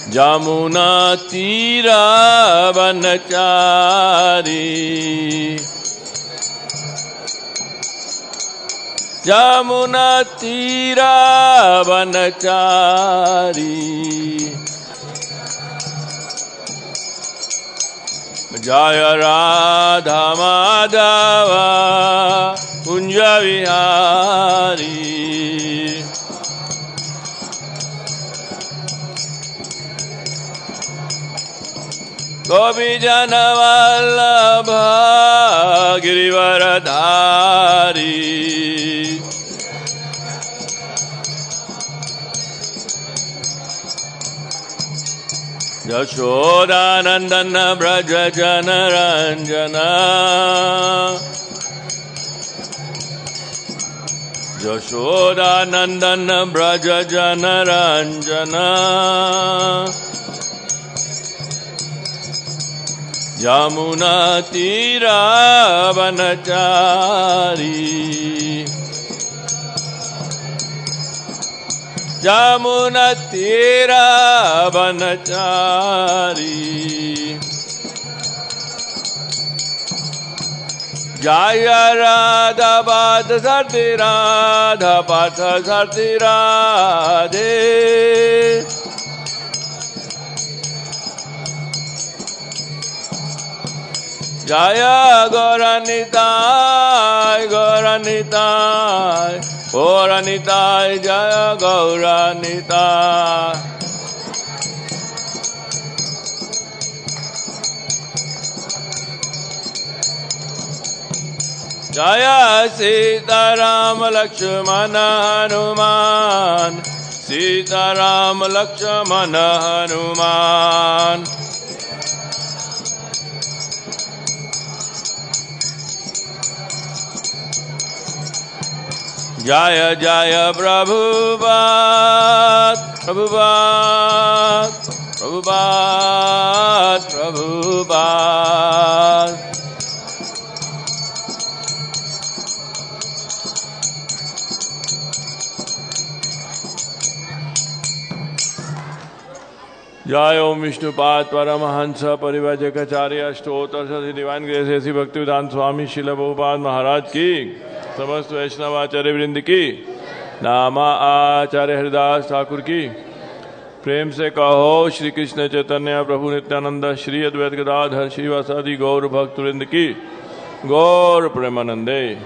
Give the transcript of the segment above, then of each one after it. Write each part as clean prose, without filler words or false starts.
जमुना तीरा वनचारी, जमुना तीरा वनचारी। जय राधा माधव कुंज विहारी, गोपी जन वल्लभ गिरिवरधारी। यशोदानंदन ब्रज जन रंजन, यशोदानंदन ब्रज जन रंजन। यमुना तीरा वनचारी, यमुना तीरा वनचारी। जय राधा पाथ सरती राधा पाथ सरती राधे, जय गौरनिताय गौरनिताय गौरनिताय, जय गौरनिताय। जय सीताराम लक्ष्मण हनुमान, सीताराम लक्ष्मण हनुमान। जय जय प्रभुपाद प्रभुपाद प्रभुपाद प्रभुपाद। जय ओम विष्णुपाद परमहंस परिव्राजकाचार्य अष्टोत्तर सदी डिवाइन ग्रेस ऐसी भक्तिवेदांत स्वामी श्रील प्रभुपाद महाराज की, समस्त वैष्णव आचार्य वृंद की, नामा आचार्य हरिदास ठाकुर की। प्रेम से कहो श्री कृष्ण चैतन्य प्रभु नित्यानंद श्री अद्वैत गदाधर श्रीवासादि गौर भक्त वृंद की, गौर प्रेमानंदे।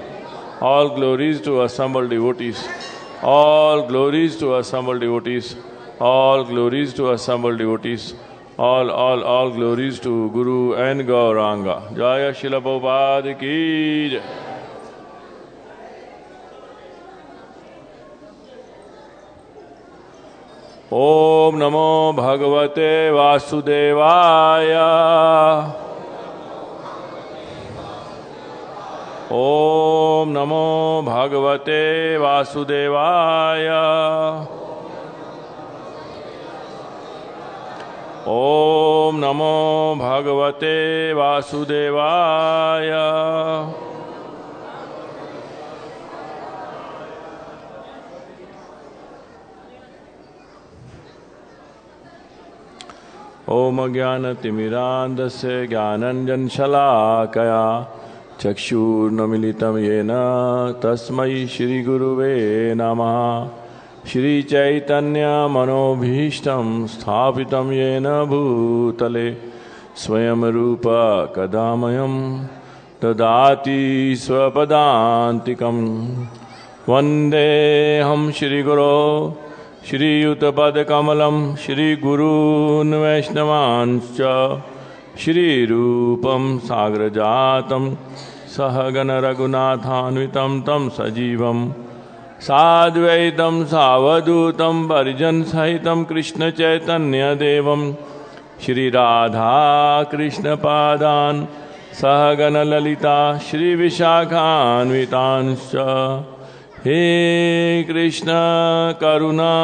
All glories to assembled devotees, all glories to assembled devotees, all glories to assembled devotees, all glories to Guru and Gauranga. Jaya Srila Prabhupada ki jai. ओम नमो भगवते वासुदेवाय, ओम नमो भगवते वासुदेवाय, ओम नमो भगवते वासुदेवाय। ओम ज्ञानतिमिरान्धस्य ज्ञानञ्जनशलाकया चक्षुर्नमिलितं येन तस्मै श्रीगुरुवे नमः। श्रीचैतन्यमनोभीष्टं स्थापितं येन भूतले स्वयं रूप कदामयं ददाति स्वपदान्तिकं। वन्देऽहं श्रीगुरो श्रीयुतपदकमलं श्रीगुरून् वैष्णवांश्च श्रीरूपं साग्रजातं सहगणरघुनाथान्वितं तं सजीवं साद्वैतं सावधूतं परिजनसहितं कृष्णचैतन्यदेवं श्रीराधाकृष्णपादान् सहगणललिता श्रीविशाखान्वितांश्च। हे कृष्ण करुणा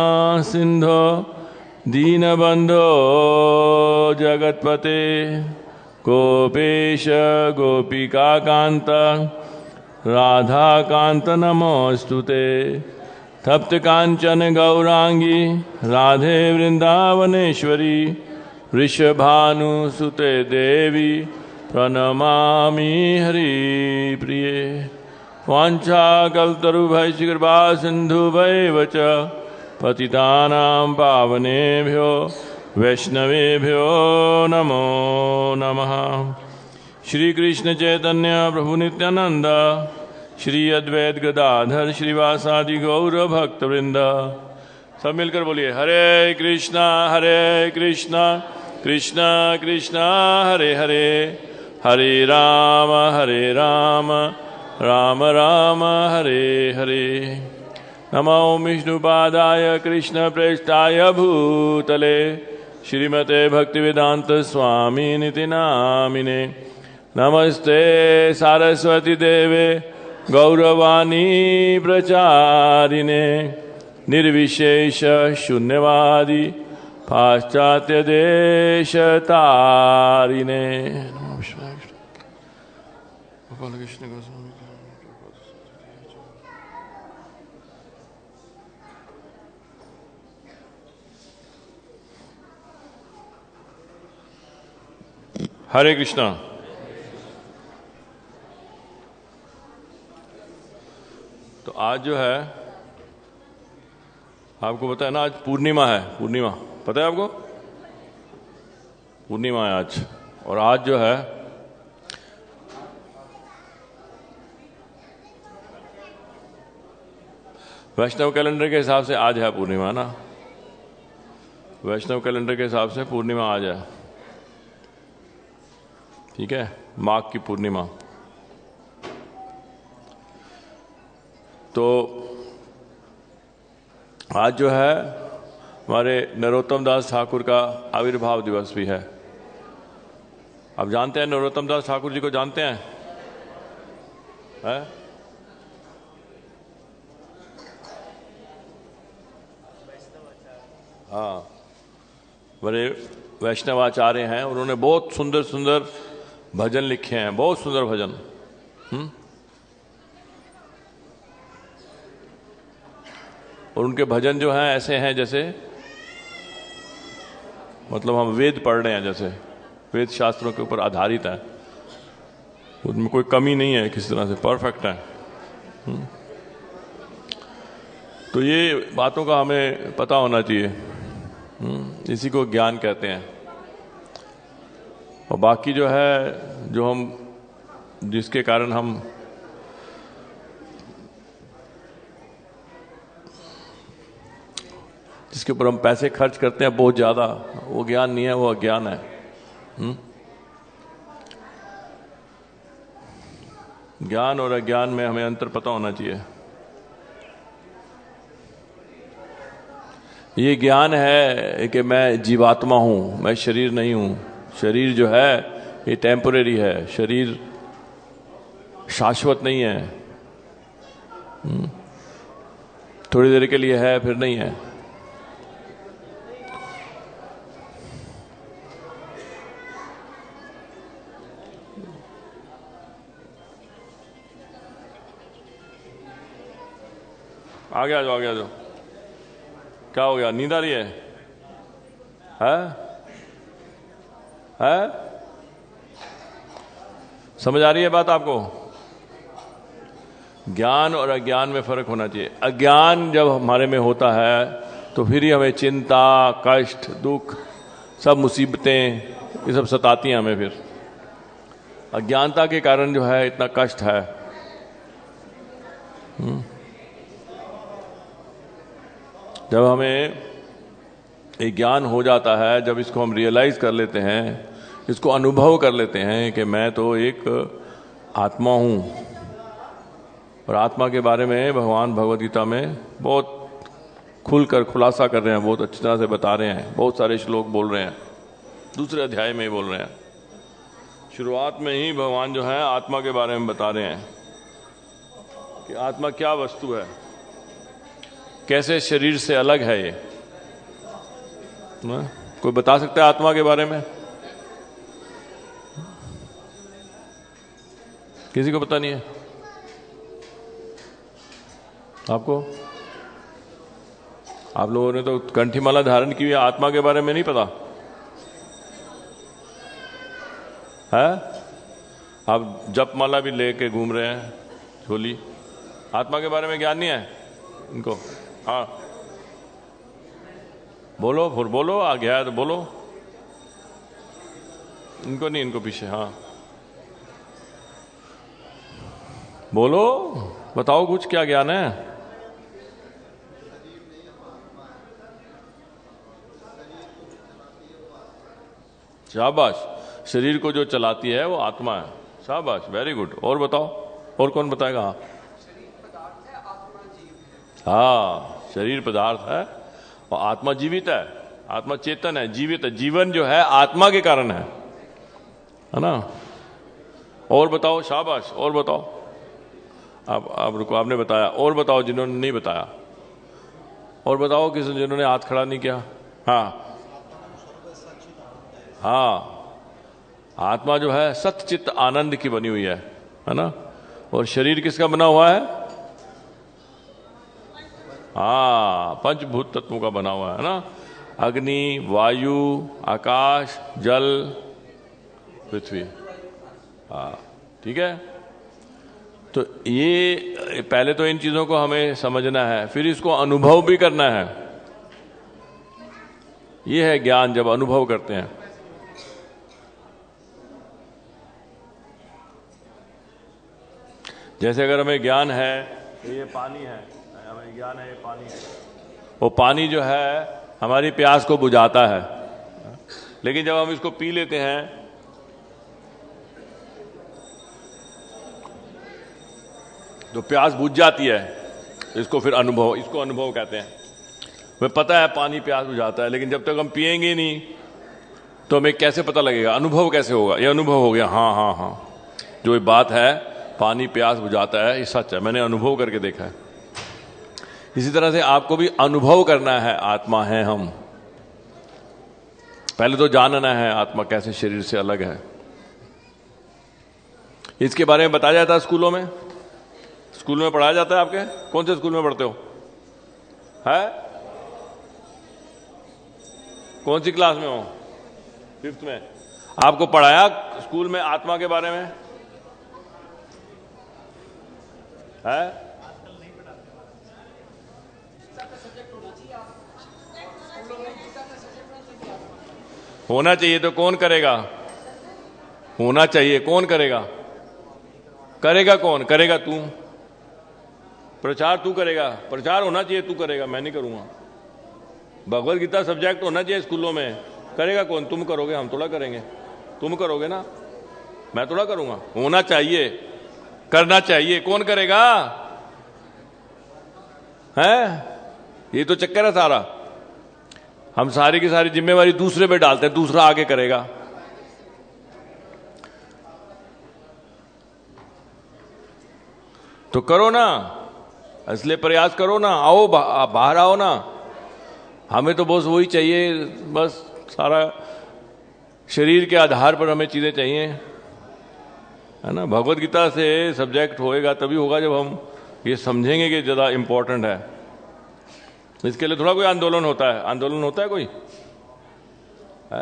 सिंधो दीनबंधो जगत्पते गोपेश गोपिकाकांत राधाकांत नमोस्तुते। तप्त कांचन गौरांगी राधे वृंदावनेश्वरी वृषभानुसुते देवी प्रणमामि हरिप्रिये। वाञ्छाकल्पतरुभ्यश्च कृपा सिन्धुभ्यैव च पतितानां पावनेभ्यो वैष्णवेभ्यो नमो नमः। श्री कृष्ण चैतन्य प्रभु नित्यानंद श्री अद्वैत गदाधर श्रीवासादि गौर भक्त वृंद। सब मिलकर बोलिए हरे कृष्णा कृष्णा कृष्णा हरे हरे, हरे राम राम राम हरे हरे। नमो विष्णुपादाय कृष्ण प्रेष्ठाय भूतले श्रीमते भक्तिवेदांत स्वामी निति नामिने। नमस्ते सारस्वती देवे गौरवाणी प्रचारिणे निर्विशेष शून्यवादी पाश्चात्य देश तारिणे। हरे कृष्णा। तो आज जो है आपको पता है ना, आज पूर्णिमा है। पूर्णिमा पता है आपको? पूर्णिमा है आज। और आज जो है वैष्णव कैलेंडर के हिसाब से आज है पूर्णिमा ना। वैष्णव कैलेंडर के हिसाब से पूर्णिमा आज है, ठीक है, माघ की पूर्णिमा। तो आज जो है हमारे नरोत्तम दास ठाकुर का आविर्भाव दिवस भी है। आप जानते हैं नरोत्तम दास ठाकुर जी को? जानते हैं? है? हाँ, बड़े वैष्णवाचार्य हैं। उन्होंने बहुत सुंदर सुंदर भजन लिखे हैं, बहुत सुंदर भजन। और उनके भजन जो हैं ऐसे हैं जैसे मतलब हम वेद पढ़ रहे हैं, जैसे वेद शास्त्रों के ऊपर आधारित है। उनमें कोई कमी नहीं है, किसी तरह से परफेक्ट है। तो ये बातों का हमें पता होना चाहिए। इसी को ज्ञान कहते हैं। और बाकी जो है, जो हम जिसके कारण हम जिसके ऊपर हम पैसे खर्च करते हैं बहुत ज्यादा, वो ज्ञान नहीं है, वो अज्ञान है। ज्ञान और अज्ञान में हमें अंतर पता होना चाहिए। ये ज्ञान है कि मैं जीवात्मा हूं, मैं शरीर नहीं हूं। शरीर जो है ये टेम्परेरी है, शरीर शाश्वत नहीं है। थोड़ी देर के लिए है, फिर नहीं है। आगे आ जाओ, आगे आ जाओ। क्या हो गया? नींद आ रही है? समझ आ रही है बात आपको? ज्ञान और अज्ञान में फर्क होना चाहिए। अज्ञान जब हमारे में होता है तो फिर ही हमें चिंता, कष्ट, दुख, सब मुसीबतें ये सब सताती हैं हमें। फिर अज्ञानता के कारण जो है इतना कष्ट है। जब हमें एक ज्ञान हो जाता है, जब इसको हम रियलाइज कर लेते हैं, इसको अनुभव कर लेते हैं कि मैं तो एक आत्मा हूं। और आत्मा के बारे में भगवान भगवद गीता में बहुत खुलकर खुलासा कर रहे हैं, बहुत अच्छी तरह से बता रहे हैं। बहुत सारे श्लोक बोल रहे हैं, दूसरे अध्याय में ही बोल रहे हैं। शुरुआत में ही भगवान जो है आत्मा के बारे में बता रहे हैं कि आत्मा क्या वस्तु है, कैसे शरीर से अलग है ये। कोई बता सकता है आत्मा के बारे में? किसी को पता नहीं है? आपको आप लोगों ने तो कंठी माला धारण की हुई है, आत्मा के बारे में नहीं पता है? आप जप माला भी लेके घूम रहे हैं झोली, आत्मा के बारे में ज्ञान नहीं है इनको? हाँ बोलो, फिर बोलो, आ गया है तो बोलो। इनको नहीं, इनको पीछे। हाँ बोलो, बताओ कुछ, क्या ज्ञान है? शाबाश, शरीर को जो चलाती है वो आत्मा है। शाबाश, वेरी गुड। और बताओ, और कौन बताएगा? हाँ, शरीर पदार्थ है और आत्मा जीवित है, आत्मा चेतन है, जीवित है। जीवन जो है आत्मा के कारण है ना? और बताओ, शाबाश, और बताओ। आप रुको, आपने बताया, और बताओ जिन्होंने नहीं बताया, और बताओ किसी जिन्होंने हाथ खड़ा नहीं किया। हाँ हाँ, आत्मा जो है सच्चित आनंद की बनी हुई है ना? और शरीर किसका बना हुआ है? हाँ, पंचभूत तत्वों का बना हुआ है ना? अग्नि, वायु, आकाश, जल, पृथ्वी। हाँ ठीक है। तो ये पहले तो इन चीजों को हमें समझना है, फिर इसको अनुभव भी करना है। ये है ज्ञान, जब अनुभव करते हैं। जैसे अगर हमें ज्ञान है ये पानी है, हमें ज्ञान है ये पानी है, वो पानी जो है हमारी प्यास को बुझाता है, लेकिन जब हम इसको पी लेते हैं तो प्यास बुझ जाती है। इसको फिर अनुभव, इसको अनुभव कहते हैं। हमें पता है पानी प्यास बुझाता है, लेकिन जब तक हम पिएंगे नहीं तो हमें कैसे पता लगेगा? अनुभव कैसे होगा? ये अनुभव हो गया, हाँ हाँ हाँ, जो ये बात है पानी प्यास बुझाता है, ये सच है, मैंने अनुभव करके देखा है। इसी तरह से आपको भी अनुभव करना है, आत्मा है हम। पहले तो जानना है आत्मा कैसे शरीर से अलग है। इसके बारे में बताया जाता है स्कूलों में, स्कूल में पढ़ाया जाता है। आपके कौन से स्कूल में पढ़ते हो? है कौन सी क्लास में हो? 5th में। आपको पढ़ाया स्कूल में आत्मा के बारे में? है? होना चाहिए तो कौन करेगा? होना चाहिए, कौन करेगा? करेगा कौन? करेगा तू। प्रचार तू करेगा, प्रचार होना चाहिए, तू करेगा, मैं नहीं करूंगा। भगवत गीता सब्जेक्ट होना चाहिए स्कूलों में, करेगा कौन? तुम करोगे, हम थोड़ा करेंगे। तुम करोगे ना, मैं थोड़ा करूंगा। होना चाहिए, करना चाहिए, कौन करेगा? है? ये तो चक्कर है सारा। हम सारी की सारी जिम्मेवारी दूसरे पे डालते हैं, दूसरा आगे करेगा। तो करो ना, इसलिए प्रयास करो ना, आओ बाहर आओ ना। हमें तो बस वही चाहिए, बस सारा शरीर के आधार पर हमें चीजें चाहिए, है ना? भगवत गीता से सब्जेक्ट होएगा तभी होगा जब हम ये समझेंगे कि ज्यादा इंपॉर्टेंट है। इसके लिए थोड़ा कोई आंदोलन होता है? आंदोलन होता है कोई?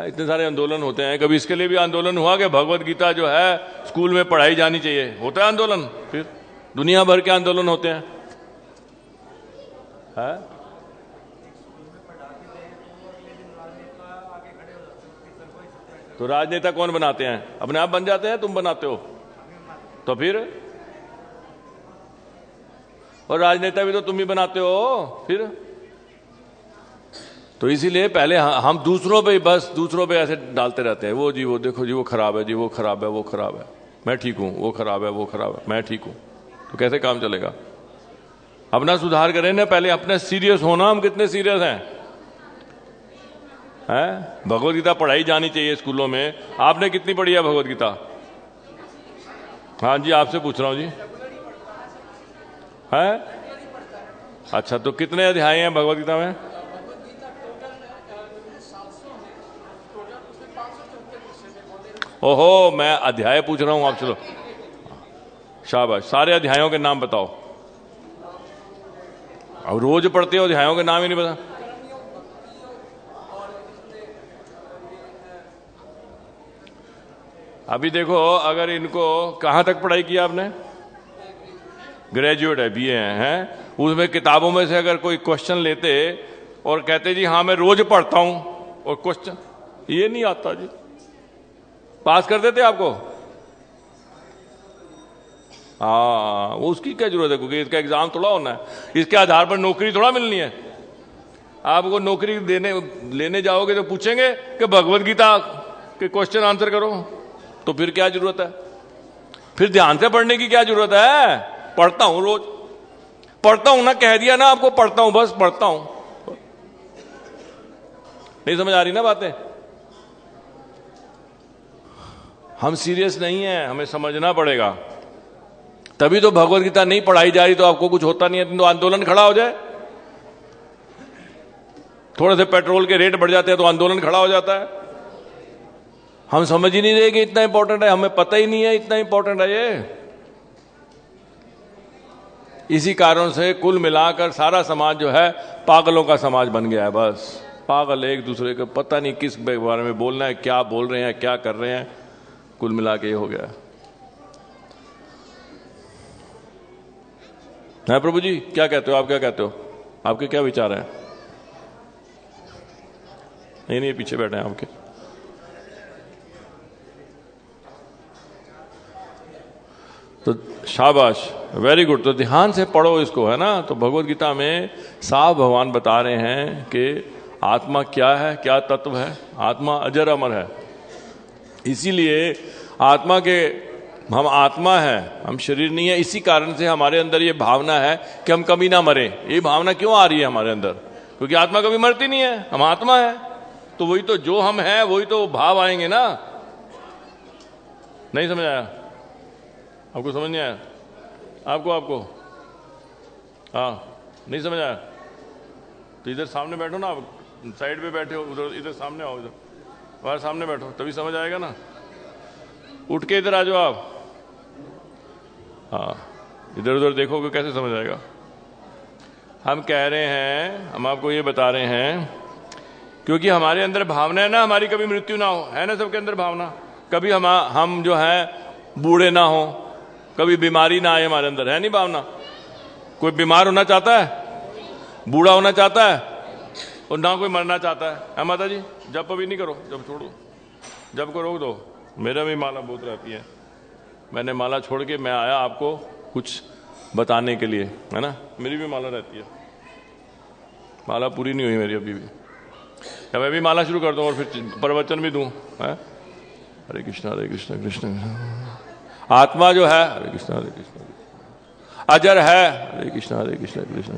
इतने सारे आंदोलन होते हैं। कभी इसके लिए भी आंदोलन हुआ कि भगवत गीता जो है स्कूल में पढ़ाई जानी चाहिए? होता है आंदोलन। फिर दुनिया भर के आंदोलन होते हैं, है? तो राजनेता कौन बनाते हैं? अपने आप बन जाते हैं? तुम बनाते हो? तो फिर और राजनेता भी तो तुम ही बनाते हो फिर। तो इसीलिए पहले हम दूसरों पे, बस दूसरों पे ऐसे डालते रहते हैं, वो जी वो देखो जी वो खराब है, जी वो खराब है, वो खराब है, मैं ठीक हूं, वो खराब है, वो खराब है, मैं ठीक हूं। तो कैसे काम चलेगा? अपना सुधार करें ना पहले, अपने सीरियस होना। हम कितने सीरियस हैं? भगवत गीता पढ़ाई जानी चाहिए स्कूलों में। आपने कितनी पढ़ी है भगवत गीता? हाँ जी, आपसे पूछ रहा हूं जी। है? अच्छा, तो कितने अध्याय हैं भगवत गीता में? ओहो, मैं अध्याय पूछ रहा हूं आप। चलो शाबाश, सारे अध्यायों के नाम बताओ। अब रोज पढ़ते हो, अध्यायों के नाम ही नहीं पता। अभी देखो, अगर इनको कहाँ तक पढ़ाई की आपने? ग्रेजुएट है, बीए हैं। उसमें किताबों में से अगर कोई क्वेश्चन लेते और कहते जी हाँ मैं रोज पढ़ता हूं, और क्वेश्चन ये नहीं आता जी, पास कर देते आपको? हाँ, वो उसकी क्या जरूरत है, क्योंकि इसका एग्जाम थोड़ा होना है, इसके आधार पर नौकरी थोड़ा मिलनी है। आपको नौकरी लेने जाओगे तो पूछेंगे कि भगवत गीता के क्वेश्चन आंसर करो, तो फिर क्या जरूरत है? फिर ध्यान से पढ़ने की क्या जरूरत है? पढ़ता हूं, रोज पढ़ता हूं ना, कह दिया ना आपको, पढ़ता हूं, बस पढ़ता हूं। नहीं समझ आ रही ना बातें? हम सीरियस नहीं है, हमें समझना पड़ेगा। तभी तो भगवत गीता नहीं पढ़ाई जा रही तो आपको कुछ होता नहीं है, तो आंदोलन खड़ा हो जाए। थोड़े से पेट्रोल के रेट बढ़ जाते हैं तो आंदोलन खड़ा हो जाता है। हम समझ ही नहीं रहे कि इतना इंपॉर्टेंट है, हमें पता ही नहीं है इतना इंपॉर्टेंट है ये। इसी कारण से कुल मिलाकर सारा समाज जो है पागलों का समाज बन गया है। बस पागल एक दूसरे को पता नहीं किस बारे में बोलना है, क्या बोल रहे हैं, क्या कर रहे हैं, कुल मिला के ये हो गया है। प्रभु जी क्या कहते हो, आप क्या कहते हो, आपके क्या विचार हैं? नहीं, पीछे बैठे हैं आपके। तो शाबाश, वेरी गुड। तो ध्यान से पढ़ो इसको, है ना। तो भगवत गीता में साफ भगवान बता रहे हैं कि आत्मा क्या है, क्या तत्व है। आत्मा अजर अमर है, इसीलिए आत्मा के, हम आत्मा है, हम शरीर नहीं है। इसी कारण से हमारे अंदर ये भावना है कि हम कभी ना मरे। ये भावना क्यों आ रही है हमारे अंदर? क्योंकि आत्मा कभी मरती नहीं है, हम आत्मा है। तो वही तो जो हम हैं वही तो भाव आएंगे ना। नहीं समझ आया आपको? समझ नहीं आया आपको? हाँ, नहीं समझ आया तो इधर सामने बैठो ना, आप साइड पे बैठे हो, उधर इधर सामने आओ, इधर बाहर सामने बैठो, तभी समझ आएगा ना। उठ के इधर आ जाओ आप। हाँ, इधर उधर देखोगे कैसे समझ आएगा? हम कह रहे हैं, हम आपको ये बता रहे हैं, क्योंकि हमारे अंदर भावना है ना, हमारी कभी मृत्यु ना हो, है ना सबके अंदर भावना। कभी हम जो है बूढ़े ना हो, कभी बीमारी ना आए हमारे अंदर, है नहीं भावना? कोई बीमार होना चाहता है, बूढ़ा होना चाहता है, और ना कोई मरना चाहता है माता जी? जब अभी नहीं करो, जब छोड़ो, जब को रोक दो। मेरा भी माला बहुत रहती है, मैंने माला छोड़ के मैं आया आपको कुछ बताने के लिए, है ना। मेरी भी माला रहती है, माला पूरी नहीं हुई मेरी अभी भी। क्या मैं भी माला शुरू कर दूं और फिर प्रवचन भी दूं? है हरे कृष्णा कृष्ण कृष्ण। आत्मा जो है, हरे कृष्ण अजर है, हरे कृष्ण कृष्ण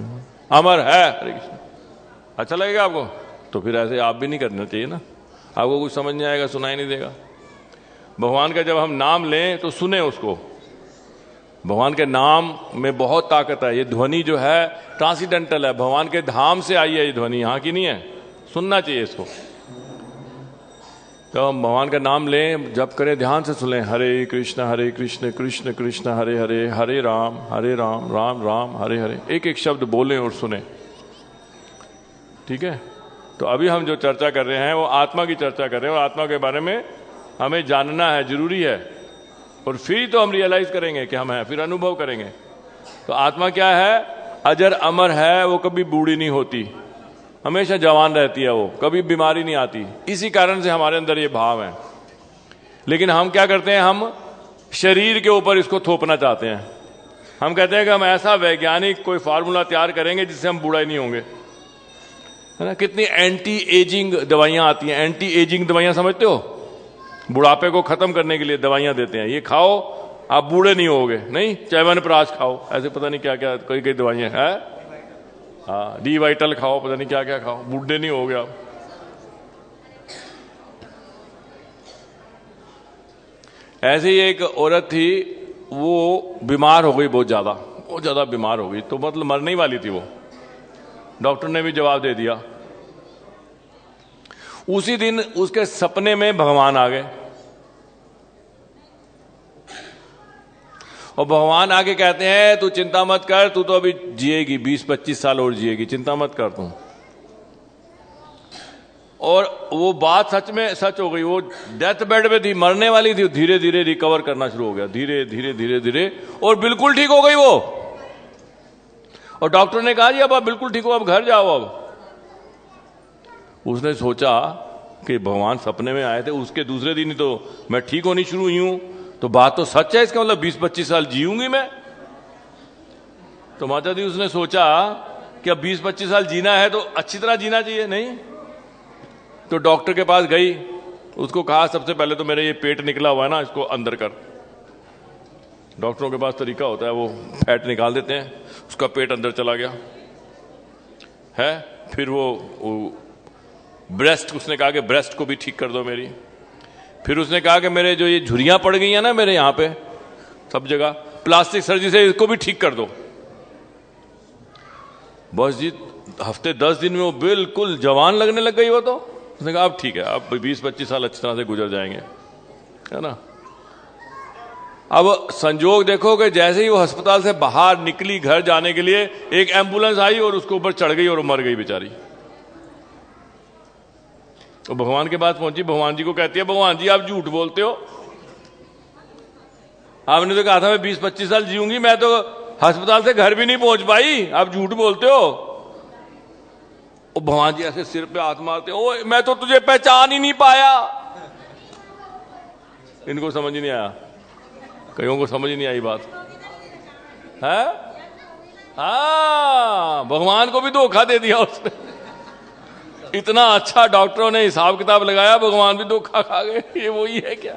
अमर है, हरे कृष्ण। अच्छा लगेगा आपको? तो फिर ऐसे आप भी नहीं करना चाहिए ना। आपको कुछ समझ नहीं आएगा, सुनाई नहीं देगा। भगवान का जब हम नाम लें तो सुने उसको। भगवान के नाम में बहुत ताकत है। ये ध्वनि जो है ट्रांसीडेंटल है, भगवान के धाम से आई है ये ध्वनि, यहाँ की नहीं है। सुनना चाहिए इसको। जब हम भगवान का नाम लें, जब करें ध्यान से सुने, हरे कृष्ण कृष्ण कृष्ण हरे हरे, हरे राम राम राम हरे हरे। एक एक शब्द बोलें और सुने, ठीक है। तो अभी हम जो चर्चा कर रहे हैं वो आत्मा की चर्चा कर रहे हैं, और आत्मा के बारे में हमें जानना है, जरूरी है। और फिर तो हम रियलाइज करेंगे कि हम हैं, फिर अनुभव करेंगे। तो आत्मा क्या है? अजर अमर है, वो कभी बूढ़ी नहीं होती, हमेशा जवान रहती है, वो कभी बीमारी नहीं आती। इसी कारण से हमारे अंदर ये भाव है। लेकिन हम क्या करते हैं, हम शरीर के ऊपर इसको थोपना चाहते हैं। हम कहते हैं कि हम ऐसा वैज्ञानिक कोई फार्मूला तैयार करेंगे जिससे हम बूढ़ा ही नहीं होंगे, है ना। कितनी एंटी एजिंग दवाइयां आती हैं। एंटी एजिंग दवाइयां समझते हो? बुढ़ापे को खत्म करने के लिए दवाइयां देते हैं, ये खाओ आप बूढ़े नहीं होगे। नहीं, च्यवनप्राश खाओ, ऐसे पता नहीं क्या क्या कई कई दवाइयां हैं। हाँ, डी वाइटल खाओ, पता नहीं क्या क्या खाओ, बूढ़े नहीं हो गए आप। ऐसे ही एक औरत थी, वो बीमार हो गई, बहुत ज्यादा बीमार हो गई। तो मतलब मरने ही वाली थी वो। डॉक्टर ने भी जवाब दे दिया। उसी दिन उसके सपने में भगवान आ गए, और भगवान आके कहते हैं तू चिंता मत कर, तू तो अभी जिएगी, 20-25 साल और जिएगी, चिंता मत कर तू। और वो बात सच में सच हो गई। वो डेथ बेड पे थी, मरने वाली थी, धीरे धीरे रिकवर करना शुरू हो गया, धीरे धीरे धीरे धीरे, और बिल्कुल ठीक हो गई वो। और डॉक्टर ने कहा जी अब आप बिल्कुल ठीक हो, अब घर जाओ। अब उसने सोचा कि भगवान सपने में आए थे, उसके दूसरे दिन ही तो मैं ठीक होनी शुरू हुई हूं, तो बात तो सच है, इसका मतलब 20-25 साल जीऊंगी मैं। तो माता दी उसने सोचा कि अब 20-25 साल जीना है तो अच्छी तरह जीना चाहिए, नहीं? तो डॉक्टर के पास गई, उसको कहा सबसे पहले तो मेरा ये पेट निकला हुआ है ना, इसको अंदर कर। डॉक्टरों के पास तरीका होता है, वो फैट निकाल देते हैं, उसका पेट अंदर चला गया है। फिर वो ब्रेस्ट, उसने कहा कि ब्रेस्ट को भी ठीक कर दो मेरी। फिर उसने कहा कि मेरे जो ये झुर्रियां पड़ गई हैं ना मेरे यहां पे सब जगह, प्लास्टिक सर्जरी से इसको भी ठीक कर दो। बस जी हफ्ते 10 दिन में वो बिल्कुल जवान लगने लग गई वो। तो उसने कहा अब ठीक है, अब 20-25 साल अच्छी तरह से गुजर जाएंगे, है ना। अब संजोग देखो कि जैसे ही वो अस्पताल से बाहर निकली घर जाने के लिए, एक एम्बुलेंस आई और उसके ऊपर चढ़ गई और वो मर गई बेचारी। तो भगवान के पास पहुंची, भगवान जी को कहती है भगवान जी आप झूठ बोलते हो, आपने तो कहा था मैं 20-25 साल जीऊंगी, मैं तो अस्पताल से घर भी नहीं पहुंच पाई, आप झूठ बोलते हो। और भगवान जी ऐसे सिर पे हाथ मारते, ओ मैं तो तुझे पहचान ही नहीं पाया। इनको समझ ही नहीं आया, कईयों को समझ ही नहीं आई बात है। हाँ, भगवान को भी धोखा दे दिया उसने। इतना अच्छा डॉक्टरों ने हिसाब किताब लगाया, भगवान भी धोखा खा गए। ये वही है क्या?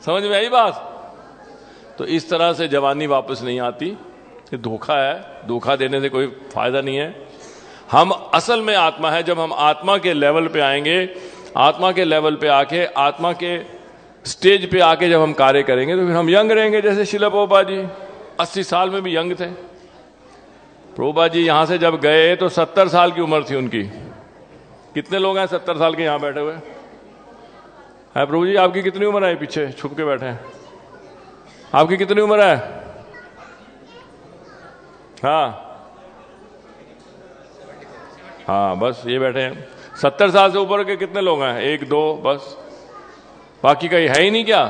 समझ में आई बात? तो इस तरह से जवानी वापस नहीं आती, ये धोखा है, धोखा देने से कोई फायदा नहीं है। हम असल में आत्मा है, जब हम आत्मा के लेवल पे आएंगे, आत्मा के लेवल पे आके, आत्मा के स्टेज पे आके जब हम कार्य करेंगे तो फिर हम यंग रहेंगे। जैसे शिला प्रभुपाद जी 80 साल में भी यंग थे। प्रभुपाद जी यहां से जब गए तो 70 साल की उम्र थी उनकी। कितने लोग हैं 70 साल के यहां बैठे हुए है? प्रभु जी आपकी कितनी उम्र है? पीछे छुप के बैठे हैं, आपकी कितनी उम्र है? हाँ हाँ, बस ये बैठे हैं। 70 साल से ऊपर के कितने लोग हैं? 1-2 बस, बाकी कहीं है ही नहीं क्या?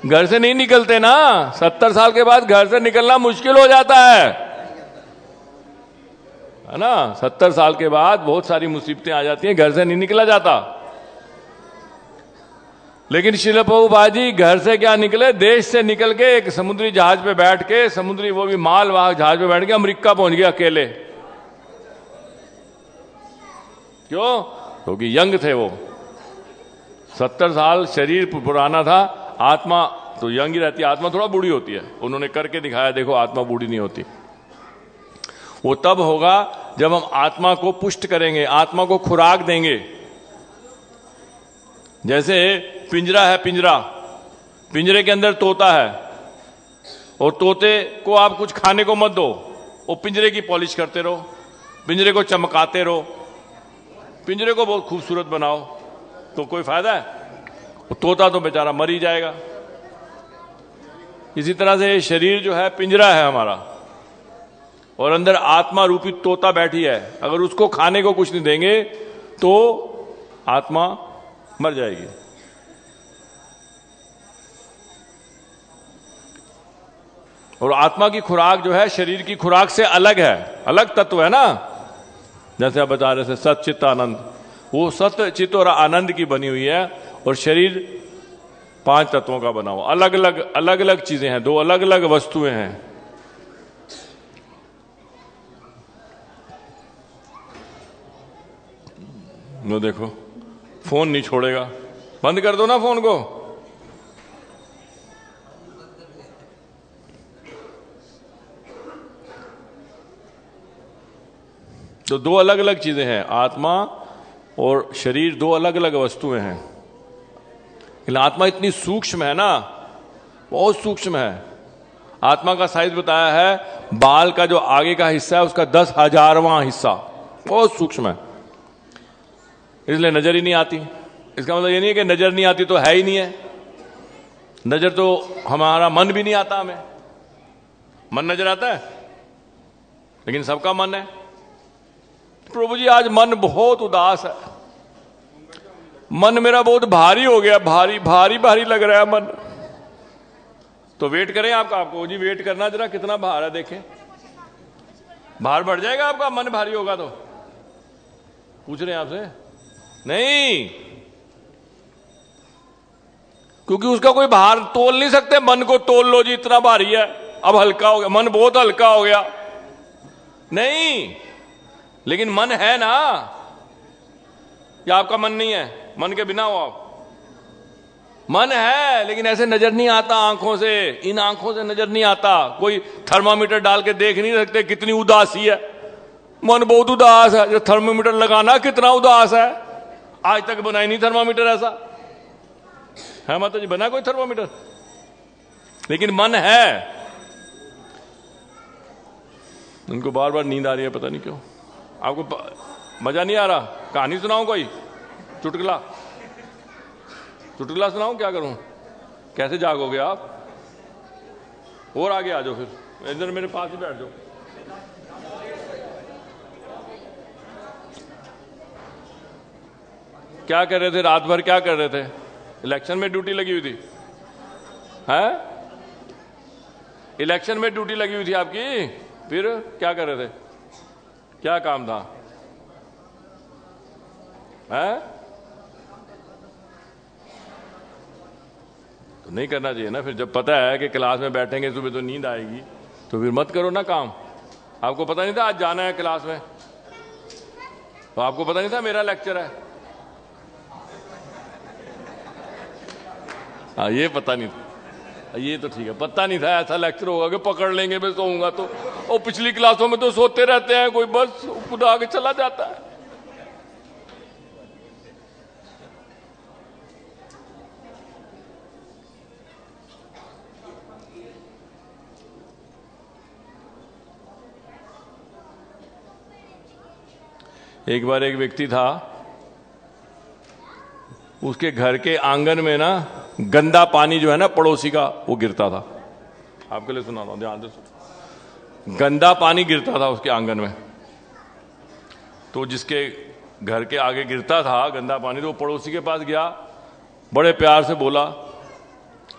घर से नहीं निकलते ना, 70 साल के बाद घर से निकलना मुश्किल हो जाता है ना। 70 साल के बाद बहुत सारी मुसीबतें आ जाती हैं, घर से नहीं निकला जाता। लेकिन श्रील प्रभुपाद जी घर से क्या निकले, देश से निकल के एक समुद्री जहाज पे बैठ के, समुद्री वो भी मालवाहक जहाज पे बैठ के अमेरिका पहुंच गए अकेले। क्यों? क्योंकि यंग थे वो। 70 साल शरीर पुराना था, आत्मा तो यंग ही रहती है, आत्मा थोड़ा बूढ़ी होती है। उन्होंने करके दिखाया, देखो आत्मा बूढ़ी नहीं होती। वो तब होगा जब हम आत्मा को पुष्ट करेंगे, आत्मा को खुराक देंगे। जैसे पिंजरा है, पिंजरे के अंदर तोता है, और तोते को आप कुछ खाने को मत दो, वो पिंजरे की पॉलिश करते रहो, पिंजरे को चमकाते रहो, पिंजरे को बहुत खूबसूरत बनाओ, तो कोई फायदा है? वो तोता तो बेचारा मर ही जाएगा। इसी तरह से ये शरीर जो है पिंजरा है हमारा, और अंदर आत्मा रूपी तोता बैठी है। अगर उसको खाने को कुछ नहीं देंगे तो आत्मा मर जाएगी। और आत्मा की खुराक जो है शरीर की खुराक से अलग है, अलग तत्व है ना। जैसे आप बता रहे थे सत चित्त आनंद, वो सत्य चित्त और आनंद की बनी हुई है, और शरीर 5 तत्वों का बना हुआ। अलग अलग चीजें हैं, 2 अलग अलग वस्तुएं हैं। नो देखो, फोन नहीं छोड़ेगा, बंद कर दो ना फोन को। तो 2 अलग अलग चीजें हैं, आत्मा और शरीर 2 अलग अलग वस्तुएं हैं। लेकिन आत्मा इतनी सूक्ष्म है ना, बहुत सूक्ष्म है। आत्मा का साइज बताया है, बाल का जो आगे का हिस्सा है उसका 10,000वां हिस्सा, बहुत सूक्ष्म है, इसलिए नजर ही नहीं आती। इसका मतलब ये नहीं है कि नजर नहीं आती तो है ही नहीं है। नजर तो हमारा मन भी नहीं आता, हमें मन नजर आता है, लेकिन सबका मन है। प्रभु जी आज मन बहुत उदास है, मन मेरा बहुत भारी हो गया, भारी भारी भारी लग रहा है मन। तो वेट करें आपको जी वेट करना जरा, कितना भार है देखें, भार बढ़ जाएगा आपका, मन भारी होगा तो। पूछ रहे हैं आपसे? नहीं, क्योंकि उसका कोई भार तोल नहीं सकते। मन को तोल लो जी, इतना भारी है, अब हल्का हो गया, मन बहुत हल्का हो गया। नहीं, लेकिन मन है ना, या आपका मन नहीं है? मन के बिना हो आप? मन है, लेकिन ऐसे नजर नहीं आता आंखों से, इन आंखों से नजर नहीं आता। कोई थर्मामीटर डाल के देख नहीं सकते कितनी उदासी है, मन बहुत उदास है। जो थर्मामीटर लगाना कितना उदास है, आज तक बनाई नहीं थर्मामीटर ऐसा है माता जी, बना कोई थर्मामीटर? लेकिन मन है। उनको बार बार नींद आ रही है, पता नहीं क्यों। आपको मजा नहीं आ रहा? कहानी सुनाऊं कोई? चुटकुला सुनाऊं? क्या करूं? कैसे जागोगे आप? और आगे आ जाओ, फिर इधर मेरे पास ही बैठ जाओ। क्या कर रहे थे रात भर? क्या कर रहे थे? इलेक्शन में ड्यूटी लगी हुई थी? हैं? इलेक्शन में ड्यूटी लगी हुई थी आपकी? फिर क्या कर रहे थे? क्या काम था? हैं? तो नहीं करना चाहिए ना। फिर जब पता है कि क्लास में बैठेंगे सुबह तो नींद आएगी, तो फिर मत करो ना काम। आपको पता नहीं था आज जाना है क्लास में? तो आपको पता नहीं था मेरा लेक्चर है? हाँ, ये पता नहीं था, ये तो ठीक है। पता नहीं था ऐसा लेक्चर होगा कि पकड़ लेंगे मैं सोऊंगा तो। और पिछली क्लासों में तो सोते रहते हैं, कोई बस खुद आगे चला जाता है। एक बार एक व्यक्ति था, उसके घर के आंगन में ना गंदा पानी जो है ना पड़ोसी का, वो गिरता था। आपके लिए सुना रहा हूं, ध्यान से सुनो। गंदा पानी गिरता था उसके आंगन में। तो जिसके घर के आगे गिरता था गंदा पानी, तो वो पड़ोसी के पास गया, बड़े प्यार से बोला,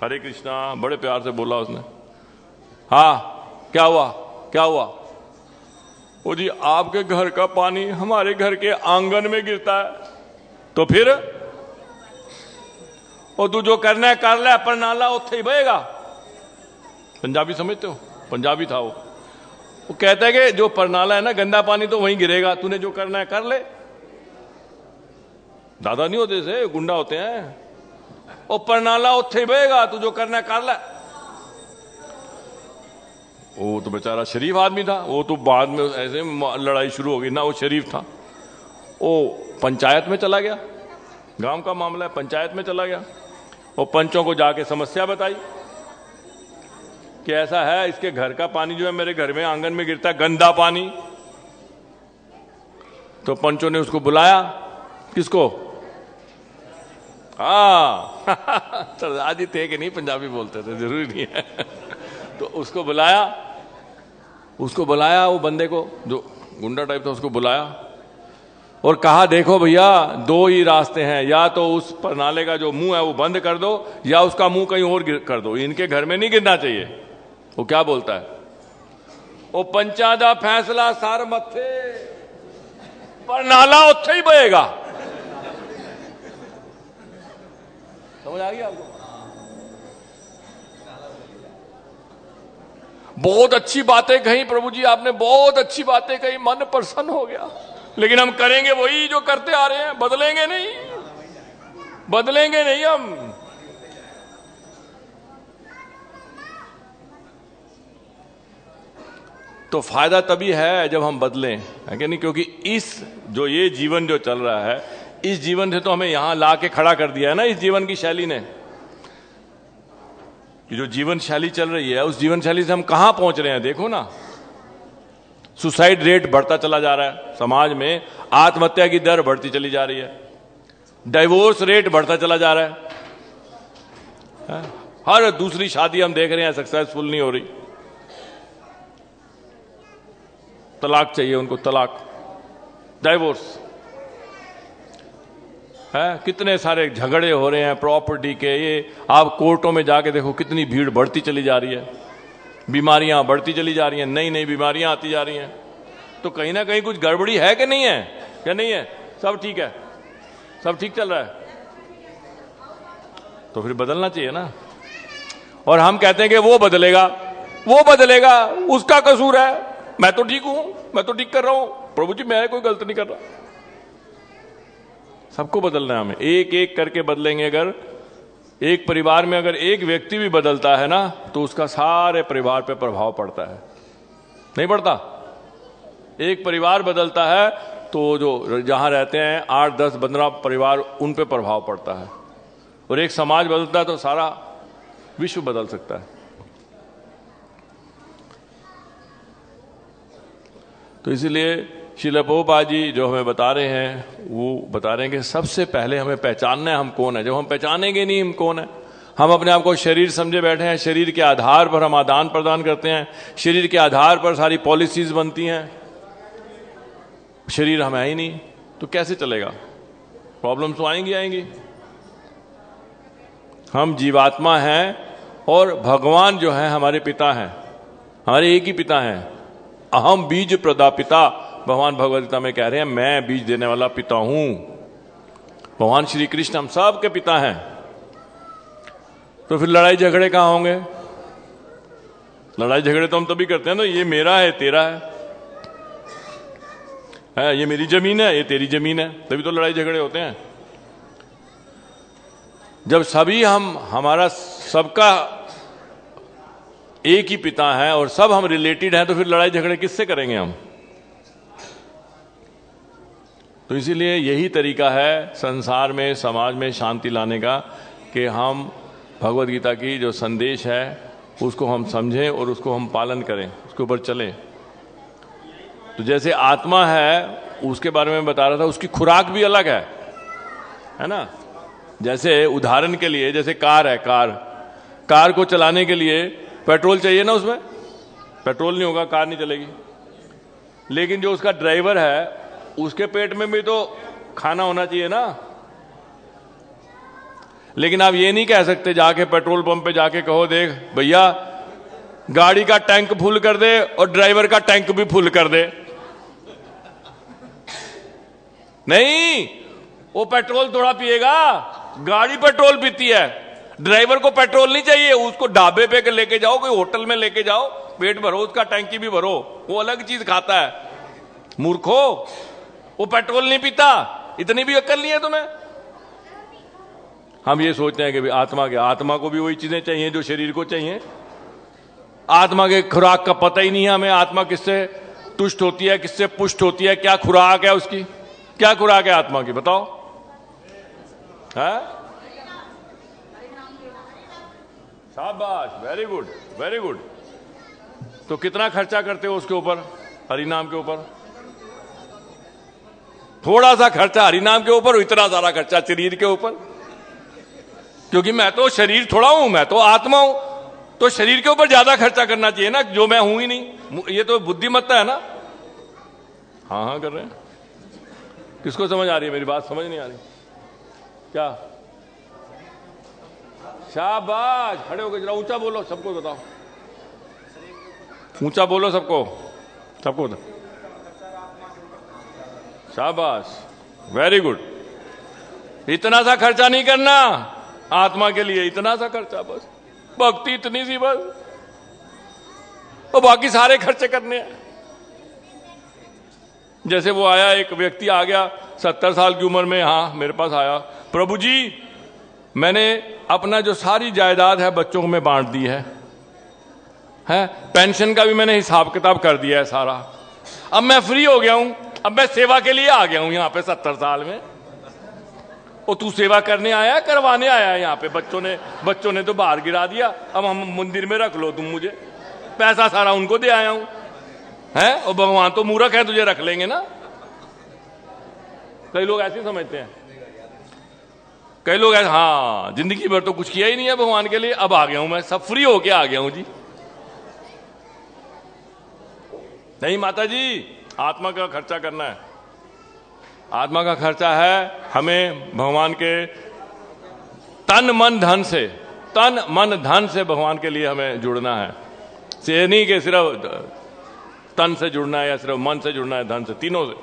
हरे कृष्णा, बड़े प्यार से बोला उसने। हाँ, क्या हुआ? क्या हुआ? वो जी आपके घर का पानी हमारे घर के आंगन में गिरता है। तो फिर? और तू जो करना है कर ले, पर नाला उत्थे ही बहेगा। पंजाबी समझते हो? पंजाबी था वो। वो कहता है कि जो परनाला है ना, गंदा पानी तो वहीं गिरेगा, तूने जो करना है कर ले। दादा नहीं होते से, गुंडा होते हैं। और परनाला उत्थे ही बहेगा, तू जो करना है कर ले। वो तो बेचारा शरीफ आदमी था, वो तो बाद में ऐसे लड़ाई शुरू हो गई ना, वो शरीफ था। वो पंचायत में चला गया, गांव का मामला है, पंचायत में चला गया और पंचों को जाके समस्या बताई कि ऐसा है, इसके घर का पानी जो है मेरे घर में आंगन में गिरता है, गंदा पानी। तो पंचों ने उसको बुलाया। किसको? हाँ सरदार जी थे कि नहीं, पंजाबी बोलते थे, जरूरी नहीं है। तो उसको बुलाया, वो बंदे को, जो गुंडा टाइप था, उसको बुलाया और कहा, देखो भैया, दो ही रास्ते हैं, या तो उस परनाले का जो मुंह है वो बंद कर दो, या उसका मुंह कहीं और कर दो, इनके घर में नहीं गिरना चाहिए। वो क्या बोलता है? वो पंचा दा फैसला सार मथे, परनाला उत्थे ही बहेगा। समझ आ गई आपको? बहुत अच्छी बातें कही प्रभु जी आपने, बहुत अच्छी बातें कही, मन प्रसन्न हो गया। लेकिन हम करेंगे वही जो करते आ रहे हैं, बदलेंगे नहीं हम। तो फायदा तभी है जब हम बदलें, है कि नहीं? क्योंकि ये जीवन जो चल रहा है, इस जीवन से तो हमें यहां ला के खड़ा कर दिया है ना, इस जीवन की शैली ने। जो जीवन शैली चल रही है, उस जीवन शैली से हम कहां पहुंच रहे हैं देखो ना। सुसाइड रेट बढ़ता चला जा रहा है समाज में, आत्महत्या की दर बढ़ती चली जा रही है, डाइवोर्स रेट बढ़ता चला जा रहा है। हर दूसरी शादी हम देख रहे हैं सक्सेसफुल नहीं हो रही, तलाक चाहिए उनको, तलाक। डाइवोर्स है, कितने सारे झगड़े हो रहे हैं प्रॉपर्टी के। ये आप कोर्टों में जाके देखो कितनी भीड़ बढ़ती चली जा रही है, बीमारियां बढ़ती चली जा रही हैं, नई नई बीमारियां आती जा रही हैं। तो कहीं ना कहीं कुछ गड़बड़ी है कि नहीं है? क्या नहीं है? सब ठीक है, सब ठीक चल रहा है, तो फिर बदलना चाहिए ना। और हम कहते हैं कि वो बदलेगा, वो बदलेगा, उसका कसूर है, मैं तो ठीक हूं, मैं तो ठीक कर रहा हूं। प्रभु जी मैं कोई गलत नहीं कर रहा। सबको बदलना है हमें, एक एक करके बदलेंगे। अगर एक परिवार में अगर एक व्यक्ति भी बदलता है ना, तो उसका सारे परिवार पे प्रभाव पड़ता है, नहीं पड़ता? एक परिवार बदलता है तो जो जहां रहते हैं 8, 10, 15 परिवार, उन पे प्रभाव पड़ता है। और एक समाज बदलता है तो सारा विश्व बदल सकता है। तो इसीलिए श्रील प्रभुपाद जी जो हमें बता रहे हैं, वो बता रहे हैं कि सबसे पहले हमें पहचानना है हम कौन है। जब हम पहचानेंगे नहीं हम कौन है, हम अपने आप को शरीर समझे बैठे हैं, शरीर के आधार पर हम आदान प्रदान करते हैं, शरीर के आधार पर सारी पॉलिसीज बनती हैं, शरीर हम है ही नहीं, तो कैसे चलेगा? प्रॉब्लम्स तो आएंगी आएंगी। हम जीवात्मा हैं और भगवान जो है हमारे पिता हैं, हमारे एक ही पिता हैं। अहम बीज प्रदापिता, भगवान भगवद गीता में कह रहे हैं मैं बीज देने वाला पिता हूं। भगवान श्री कृष्ण हम सब के पिता हैं। तो फिर लड़ाई झगड़े कहां होंगे? लड़ाई झगड़े तो हम तभी करते हैं ना, ये मेरा है तेरा है, ये मेरी जमीन है ये तेरी जमीन है, तभी तो लड़ाई झगड़े होते हैं। जब सभी हमारा सबका एक ही पिता है और सब हम रिलेटेड हैं, तो फिर लड़ाई झगड़े किससे करेंगे हम? तो इसीलिए यही तरीका है संसार में, समाज में शांति लाने का, कि हम भगवद गीता की जो संदेश है उसको हम समझें और उसको हम पालन करें, उसके ऊपर चलें। तो जैसे आत्मा है उसके बारे में बता रहा था, उसकी खुराक भी अलग है ना। जैसे उदाहरण के लिए, जैसे कार है, कार को चलाने के लिए पेट्रोल चाहिए ना, उसमें पेट्रोल नहीं होगा कार नहीं चलेगी। लेकिन जो उसका ड्राइवर है उसके पेट में भी तो खाना होना चाहिए ना। लेकिन आप ये नहीं कह सकते जाके पेट्रोल पंप पे जाके कहो देख भैया गाड़ी का टैंक फुल कर दे और ड्राइवर का टैंक भी फुल कर दे। नहीं, वो पेट्रोल थोड़ा पिएगा, गाड़ी पेट्रोल पीती है। ड्राइवर को पेट्रोल नहीं चाहिए, उसको ढाबे पे लेके जाओ, कोई होटल में लेके जाओ, पेट भरो, उसका टैंकी भी भरो, वो अलग चीज खाता है। मूर्खो, वो पेट्रोल नहीं पीता, इतनी भी अक्ल नहीं है तुम्हें। हम ये सोचते हैं कि भाई आत्मा को भी वही चीजें चाहिए जो शरीर को चाहिए। आत्मा के खुराक का पता ही नहीं है हमें। आत्मा किससे तुष्ट होती है, किससे पुष्ट होती है, क्या खुराक है उसकी, क्या खुराक है आत्मा की, बताओ है? शाबाश, वेरी गुड वेरी गुड। तो कितना खर्चा करते हो उसके ऊपर, हरिनाम के ऊपर? थोड़ा सा खर्चा हरिनाम के ऊपर, इतना सारा खर्चा शरीर के ऊपर। क्योंकि मैं तो शरीर थोड़ा हूं, मैं तो आत्मा हूं, तो शरीर के ऊपर ज्यादा खर्चा करना चाहिए ना, जो मैं हूं ही नहीं। ये तो बुद्धिमत्ता है ना। हाँ कर रहे हैं। किसको समझ आ रही है मेरी बात? समझ नहीं आ रही क्या? शाबाश, खड़े होकर जरा ऊंचा बोलो, सबको बताओ, ऊंचा बोलो, सबको बताओ। शाबाश, वेरी गुड। इतना सा खर्चा नहीं करना आत्मा के लिए, इतना सा खर्चा, बस भक्ति इतनी सी बस, और बाकी सारे खर्चे करने हैं। जैसे वो आया, एक व्यक्ति आ गया 70 साल की उम्र में, हाँ मेरे पास आया, प्रभु जी मैंने अपना जो सारी जायदाद है बच्चों को मैं बांट दी है, पेंशन का भी मैंने हिसाब किताब कर दिया है सारा, अब मैं फ्री हो गया हूं, अब मैं सेवा के लिए आ गया हूं यहाँ पे 70 साल में। और तू सेवा करने आया, करवाने आया है यहाँ पे? बच्चों ने तो बाहर गिरा दिया, अब हम मंदिर में रख लो तुम मुझे, पैसा सारा उनको दे आया हूं, है? और भगवान तो मूर्ख है, तुझे रख लेंगे ना। कई लोग ऐसे समझते हैं, कई लोग ऐसे, हाँ जिंदगी भर तो कुछ किया ही नहीं है भगवान के लिए, अब आ गया हूं मैं, सब फ्री होके आ गया हूं जी। नहीं माता जी, आत्मा का खर्चा करना है, आत्मा का खर्चा है हमें भगवान के तन मन धन से भगवान के लिए हमें जुड़ना है। ये नहीं कि सिर्फ तन से जुड़ना है या सिर्फ मन से जुड़ना है, धन से, तीनों से।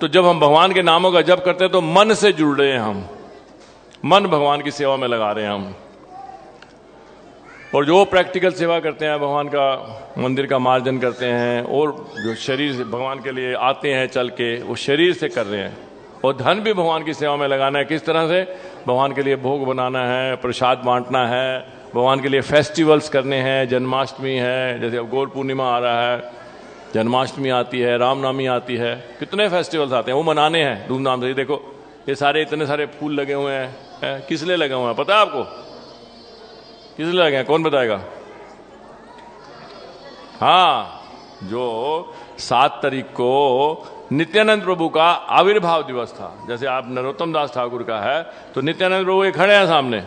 तो जब हम भगवान के नामों का जप करते हैं तो मन से जुड़ रहे हैं हम, मन भगवान की सेवा में लगा रहे हैं हम। और जो प्रैक्टिकल सेवा करते हैं, भगवान का मंदिर का मार्जन करते हैं, और जो शरीर से भगवान के लिए आते हैं चल के, वो शरीर से कर रहे हैं। और धन भी भगवान की सेवा में लगाना है। किस तरह से? भगवान के लिए भोग बनाना है, प्रसाद बांटना है, भगवान के लिए फेस्टिवल्स करने हैं। जन्माष्टमी है, जैसे अब गौर पूर्णिमा आ रहा है, जन्माष्टमी आती है, रामनवमी आती है, कितने फेस्टिवल्स आते हैं, वो मनाने हैं धूमधाम से। देखो ये सारे इतने सारे फूल लगे हुए हैं, किस लिए लगे हुए हैं पता है आपको? किस लिए लगे हैं, कौन बताएगा? हाँ, जो 7 तारीख को नित्यानंद प्रभु का आविर्भाव दिवस था। जैसे आप नरोत्तम दास ठाकुर का है तो नित्यानंद प्रभु ये खड़े हैं सामने,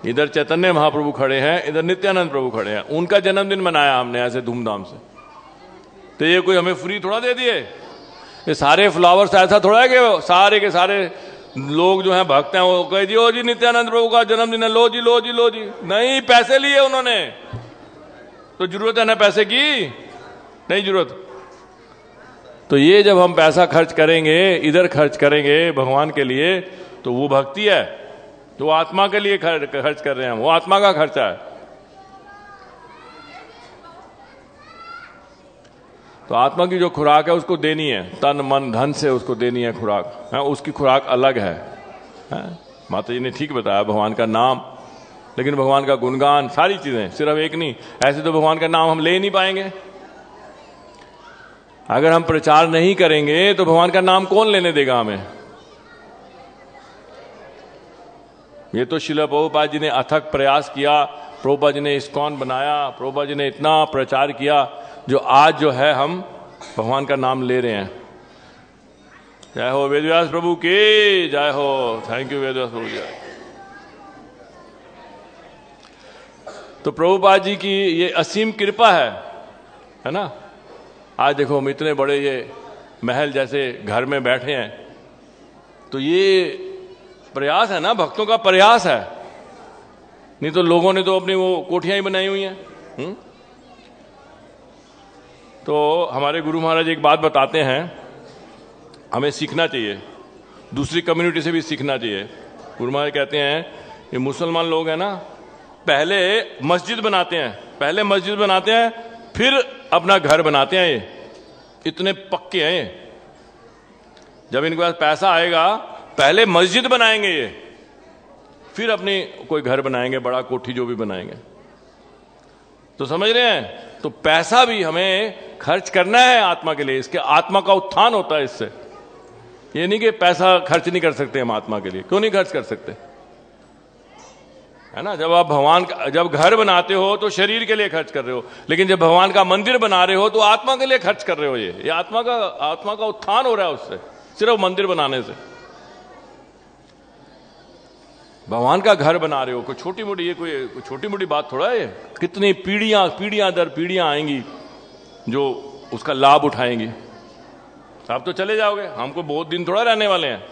इधर चैतन्य महाप्रभु खड़े हैं, इधर नित्यानंद प्रभु खड़े हैं। उनका जन्मदिन मनाया हमने ऐसे धूमधाम से। तो ये कोई हमें फ्री थोड़ा दे दिए, ये सारे फ्लावर्स ऐसा थोड़ा है कि सारे के सारे लोग जो हैं भक्त हैं वो कह दिए ओ जी नित्यानंद प्रभु का जन्मदिन है, लो जी लो जी लो जी। नहीं, पैसे लिए उन्होंने, तो जरूरत है ना पैसे की? नहीं जरूरत। तो ये जब हम पैसा खर्च करेंगे, इधर खर्च करेंगे भगवान के लिए, तो वो भक्ति है। तो आत्मा के लिए खर्च कर रहे हैं, वो आत्मा का खर्चा है। तो आत्मा की जो खुराक है उसको देनी है, तन मन धन से उसको देनी है खुराक, है? उसकी खुराक अलग है। माता जी ने ठीक बताया, भगवान का नाम, लेकिन भगवान का गुणगान, सारी चीजें, सिर्फ एक नहीं। ऐसे तो भगवान का नाम हम ले नहीं पाएंगे। अगर हम प्रचार नहीं करेंगे तो भगवान का नाम कौन लेने देगा हमें? ये तो श्रील प्रभुपाद जी ने अथक प्रयास किया, प्रभुपाद जी ने इस्कॉन बनाया, प्रभुपाद जी ने इतना प्रचार किया, जो आज जो है हम भगवान का नाम ले रहे हैं। जय हो वेदव्यास प्रभु की जय हो। थैंक यू वेदव्यास प्रभु जी। तो प्रभुपाद जी की ये असीम कृपा है ना। आज देखो हम इतने बड़े ये महल जैसे घर में बैठे हैं, तो ये प्रयास है ना, भक्तों का प्रयास है। नहीं तो लोगों ने तो अपनी वो कोठियां ही बनाई हुई हैं। तो हमारे गुरु महाराज एक बात बताते हैं, हमें सीखना चाहिए, दूसरी कम्युनिटी से भी सीखना चाहिए। गुरु महाराज कहते हैं ये मुसलमान लोग हैं ना, पहले मस्जिद बनाते हैं, फिर अपना घर बनाते हैं। ये इतने पक्के हैं ये। जब इनके पास पैसा आएगा पहले मस्जिद बनाएंगे ये, फिर अपनी कोई घर बनाएंगे, बड़ा कोठी जो भी बनाएंगे। तो समझ रहे हैं? तो पैसा भी हमें खर्च करना है आत्मा के लिए, इसके आत्मा का उत्थान होता है इससे। ये नहीं कि पैसा खर्च नहीं कर सकते हम आत्मा के लिए। क्यों नहीं खर्च कर सकते? है ना, जब आप जब घर बनाते हो तो शरीर के लिए खर्च कर रहे हो, लेकिन जब भगवान का मंदिर बना रहे हो तो आत्मा के लिए खर्च कर रहे हो। ये आत्मा का उत्थान हो रहा है उससे, सिर्फ मंदिर बनाने से। भगवान का घर बना रहे हो, कोई छोटी मोटी बात थोड़ा है। कितनी पीढ़ियां दर पीढ़ियां आएंगी जो उसका लाभ उठाएंगी। आप तो चले जाओगे, हमको बहुत दिन थोड़ा रहने वाले हैं।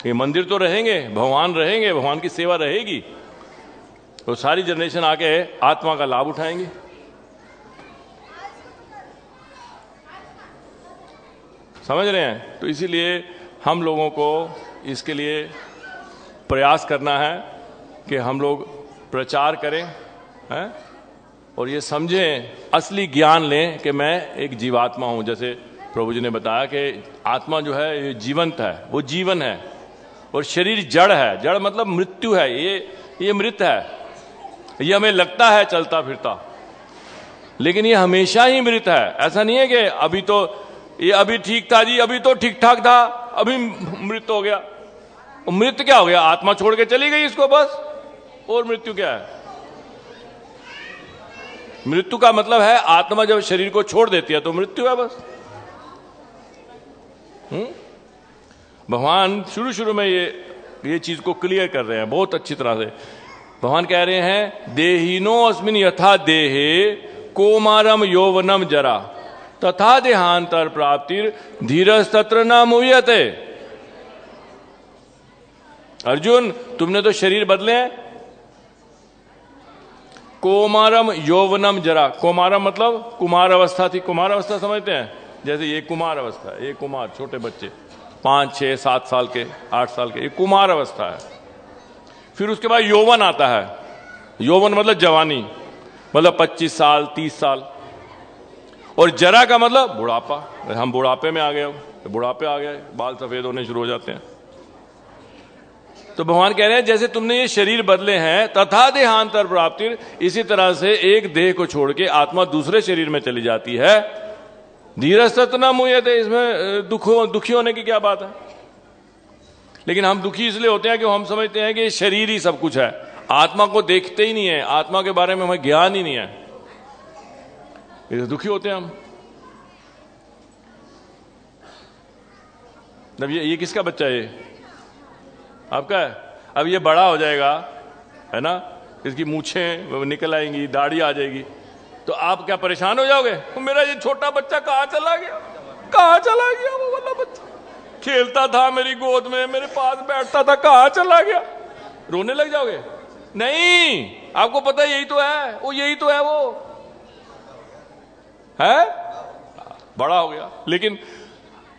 ये मंदिर तो रहेंगे, भगवान रहेंगे, भगवान की सेवा रहेगी, तो सारी जनरेशन आके आत्मा का लाभ उठाएंगी। समझ रहे हैं? तो इसीलिए हम लोगों को इसके लिए प्रयास करना है कि हम लोग प्रचार करें, हैं? और ये समझें, असली ज्ञान लें कि मैं एक जीवात्मा हूं। जैसे प्रभु जी ने बताया कि आत्मा जो है ये जीवंत है, वो जीवन है, और शरीर जड़ है। जड़ मतलब मृत्यु है, ये मृत है। ये हमें लगता है चलता फिरता, लेकिन ये हमेशा ही मृत है। ऐसा नहीं है कि अभी ठीक था जी, अभी तो ठीक ठाक था, अभी मृत हो गया। मृत क्या हो गया? आत्मा छोड़ के चली गई इसको बस। और मृत्यु क्या है? मृत्यु का मतलब है आत्मा जब शरीर को छोड़ देती है तो मृत्यु है बस। भगवान शुरू में ये चीज को क्लियर कर रहे हैं बहुत अच्छी तरह से। भगवान कह रहे हैं देहिनो अस्मिन यथा देहे कोमारम यौवनम जरा। तथा देहांतर प्राप्तिर धीरज तत्र न मुह्यते। अर्जुन, तुमने तो शरीर बदले हैं। कोमारम यौवनम जरा। कोमारम मतलब कुमार अवस्था थी। कुमार अवस्था समझते हैं? जैसे ये कुमार अवस्था है, ये कुमार छोटे बच्चे 5, 6, 7 साल के, 8 साल के, ये कुमार अवस्था है। फिर उसके बाद यौवन आता है। यौवन मतलब जवानी, मतलब 25 साल, 30 साल। और जरा का मतलब बुढ़ापा। हम बुढ़ापे में आ गए, बुढ़ापे आ गए, बाल सफेद होने शुरू हो जाते हैं। तो भगवान कह रहे हैं जैसे तुमने ये शरीर बदले हैं, तथा देहांतर प्राप्ति, इसी तरह से एक देह को छोड़ के आत्मा दूसरे शरीर में चली जाती है। धीरज तत्र न मुह्यते, इसमें दुखी होने की क्या बात है? लेकिन हम दुखी इसलिए होते हैं कि हम समझते हैं कि ये शरीर ही सब कुछ है, आत्मा को देखते ही नहीं है, आत्मा के बारे में हमें ज्ञान ही नहीं है, इसलिए दुखी होते हैं हम। अब ये किसका बच्चा है? ये आपका है। अब ये बड़ा हो जाएगा, है ना, इसकी मूछें निकल आएंगी, दाढ़ी आ जाएगी, तो आप क्या परेशान हो जाओगे? मेरा ये छोटा बच्चा कहाँ चला गया, कहाँ चला गया वो वाला बच्चा, खेलता था मेरी गोद में, मेरे पास बैठता था, कहाँ चला गया? रोने लग जाओगे? नहीं, आपको पता है यही तो है वो, यही तो है वो, है बड़ा हो गया। लेकिन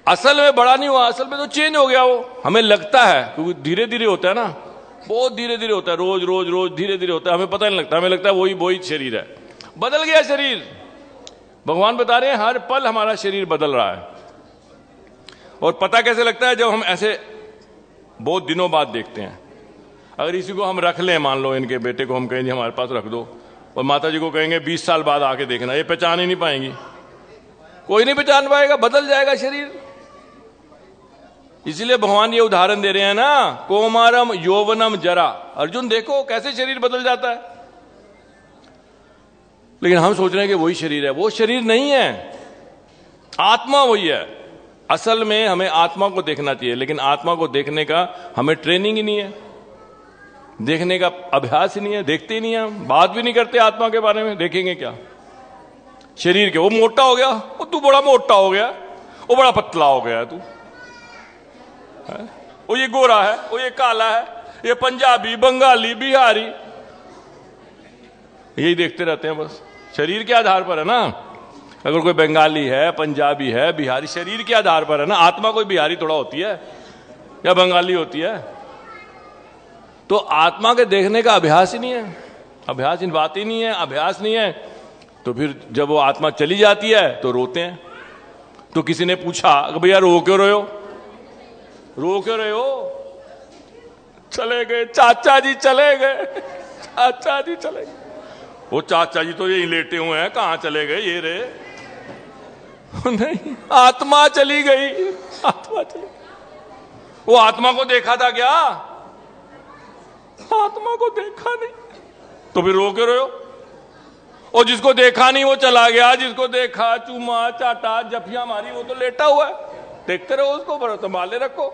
असल में बड़ा नहीं हुआ, असल में तो चेंज हो गया वो। हमें लगता है, क्योंकि धीरे धीरे होता है ना, बहुत धीरे धीरे होता है, रोज रोज रोज धीरे धीरे होता है, हमें पता नहीं लगता, हमें लगता है वही शरीर है। बदल गया शरीर। भगवान बता रहे हैं हर पल हमारा शरीर बदल रहा है। और पता कैसे लगता है? जब हम ऐसे बहुत दिनों बाद देखते हैं। अगर इसी को हम रख लें, मान लो इनके बेटे को हम कहेंगे हमारे पास रख दो, और माता जी को कहेंगे 20 साल बाद आके देखना, ये पहचान ही नहीं पाएंगी, कोई नहीं पहचान पाएगा, बदल जाएगा शरीर। इसीलिए भगवान ये उदाहरण दे रहे हैं ना, कोमारम यौवनम जरा। अर्जुन देखो कैसे शरीर बदल जाता है। लेकिन हम सोच रहे हैं कि वही शरीर है, वो शरीर नहीं है, आत्मा वही है। असल में हमें आत्मा को देखना चाहिए, लेकिन आत्मा को देखने का हमें ट्रेनिंग ही नहीं है, देखने का अभ्यास ही नहीं है, देखते ही नहीं है, हम बात भी नहीं करते आत्मा के बारे में। देखेंगे क्या? शरीर के, वो मोटा हो गया, वो तू बड़ा मोटा हो गया, वो बड़ा पतला हो गया तू, वो ये गोरा है, वो ये काला है, ये पंजाबी, बंगाली, बिहारी, यही देखते रहते हैं बस। शरीर के आधार पर है ना, अगर कोई बंगाली है, पंजाबी है, बिहारी, शरीर के आधार पर है ना। आत्मा कोई बिहारी थोड़ा होती है या बंगाली होती है। तो आत्मा के देखने का अभ्यास ही नहीं है, अभ्यास इन बात ही नहीं है, अभ्यास नहीं है। तो फिर जब वो आत्मा चली जाती है तो रोते हैं। तो किसी ने पूछा भैया रो क्यों रहे हो, रो क्यों रहे हो? चले गए चाचा जी, चले गए चाचा जी, चले गए। वो चाचा जी तो यही लेटे हुए हैं, कहां चले गए? ये रे नहीं, आत्मा चली गई, आत्मा चली। वो आत्मा को देखा था क्या? आत्मा को देखा नहीं, तो फिर रो क्यों रहे हो? और जिसको देखा नहीं वो चला गया, जिसको देखा चूमा चाटा जफिया मारी, वो तो लेटा हुआ है, देखते रहो उसको, संभाले रखो।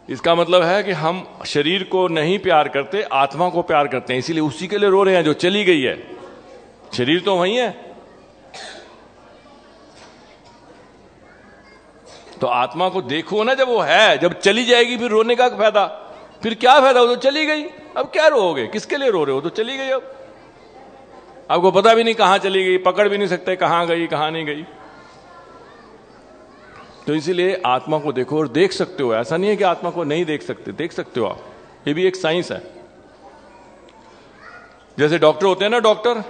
इसका मतलब है कि हम शरीर को नहीं प्यार करते, आत्मा को प्यार करते हैं, इसीलिए उसी के लिए रो रहे हैं जो चली गई है। शरीर तो वही है। तो आत्मा को देखो ना, जब वो है, जब चली जाएगी फिर रोने का फायदा? फिर क्या फायदा? वो तो चली गई, अब क्या रोओगे? किसके लिए रो रहे हो? तो चली गई, अब आपको पता भी नहीं कहां चली गई, पकड़ भी नहीं सकते कहां गई कहां नहीं गई। तो इसीलिए आत्मा को देखो, और देख सकते हो, ऐसा नहीं है कि आत्मा को नहीं देख सकते, देख सकते हो आप, ये भी एक साइंस है। जैसे डॉक्टर होते हैं ना, डॉक्टर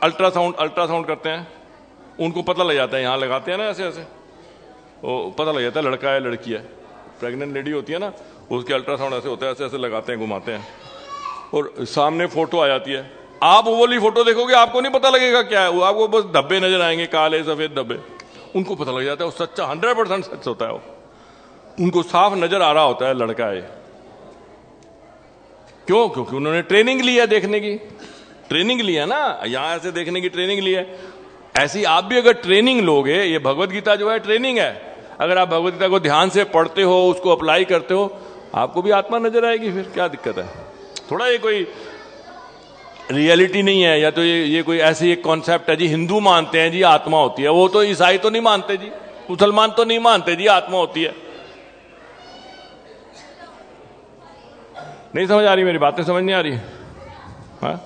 अल्ट्रासाउंड करते हैं, उनको पता लग जाता है, यहां लगाते हैं ना ऐसे ऐसे, वो पता लग जाता है लड़का है लड़की है। प्रेग्नेंट लेडी होती है ना, उसके अल्ट्रासाउंड ऐसे होता है, ऐसे ऐसे लगाते हैं, घुमाते हैं, और सामने फोटो आ जाती है। आप वो वाली फोटो देखोगे, आपको नहीं पता लगेगा क्या है वो, आपको बस धब्बे नजर आएंगे, काले सफेद धब्बे। उनको पता लग जाता है वो सच्चा 100% सच होता है, वो उनको साफ नजर आ रहा होता है लड़का है। क्यों? क्योंकि उन्होंने ट्रेनिंग लिया, देखने की ट्रेनिंग लिया ना, यहां ऐसे देखने की ट्रेनिंग लिया। ऐसी आप भी अगर ट्रेनिंग लोगे, ये भगवत गीता जो है ट्रेनिंग है, अगर आप भगवत गीता को ध्यान से पढ़ते हो, उसको अप्लाई करते हो, आपको भी आत्मा नजर आएगी। फिर क्या दिक्कत है? थोड़ा ये कोई रियलिटी नहीं है, या तो ये कोई ऐसे एक कॉन्सेप्ट है जी, हिंदू मानते हैं जी आत्मा होती है, वो तो ईसाई तो नहीं मानते जी, मुसलमान तो नहीं मानते जी आत्मा होती है। नहीं समझ आ रही मेरी बातें, समझ नहीं आ रही? हाँ,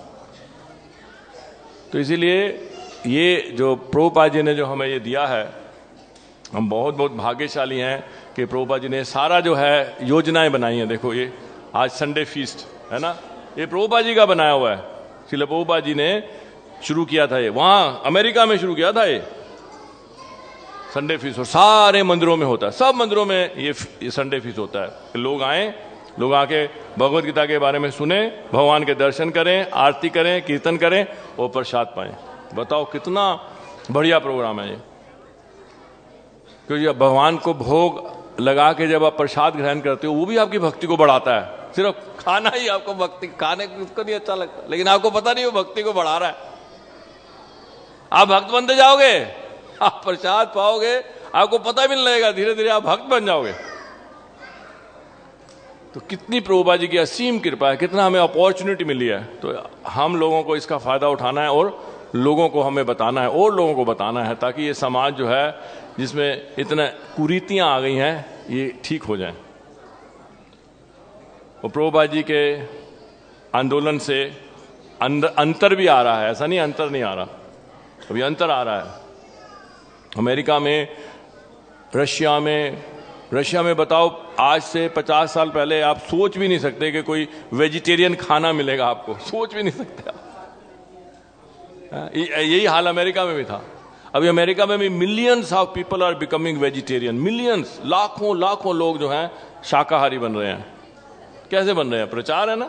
तो इसीलिए ये जो प्रभुपाद जी ने जो हमें ये दिया है, हम बहुत बहुत भाग्यशाली हैं कि प्रभुपाद जी ने सारा जो है योजनाएं बनाई हैं। देखो ये आज संडे फीस्ट है ना, ये प्रभुपाद जी का बनाया हुआ है। श्रील प्रभुपाद जी ने शुरू किया था, ये वहां अमेरिका में शुरू किया था ये संडे फीस्ट, और सारे मंदिरों में होता है, सब मंदिरों में ये संडे फीस्ट होता है कि लोग आए, लोग आके भगवत गीता के बारे में सुने, भगवान के दर्शन करें, आरती करें, कीर्तन करें और प्रसाद पाएं। बताओ कितना बढ़िया प्रोग्राम है ये। क्योंकि भगवान को भोग लगा के जब आप प्रसाद ग्रहण करते हो, वो भी आपकी भक्ति को बढ़ाता है। सिर्फ खाना ही आपको भक्ति, खाने को नहीं अच्छा लगता, लेकिन आपको पता नहीं वो भक्ति को बढ़ा रहा है। आप भक्त बनते जाओगे, आप प्रसाद पाओगे, आपको पता भी नहीं लगेगा, धीरे धीरे आप भक्त बन जाओगे। तो कितनी प्रभुपाद जी की असीम कृपा है, कितना हमें अपॉर्चुनिटी मिली है। तो हम लोगों को इसका फायदा उठाना है और लोगों को हमें बताना है, और लोगों को बताना है, ताकि ये समाज जो है जिसमें इतने कुरीतियां आ गई हैं, ये ठीक हो जाए। और प्रभुपाद जी के आंदोलन से अंतर भी आ रहा है, ऐसा नहीं अंतर नहीं आ रहा, अभी अंतर आ रहा है। अमेरिका में, रशिया में बताओ, आज से 50 साल पहले आप सोच भी नहीं सकते कि कोई वेजिटेरियन खाना मिलेगा आपको, सोच भी नहीं सकते आप। यही हाल अमेरिका में भी था। अभी अमेरिका में भी millions of people are becoming vegetarian, millions, लाखों लाखों लोग जो हैं शाकाहारी बन रहे हैं। कैसे बन रहे हैं? प्रचार है ना,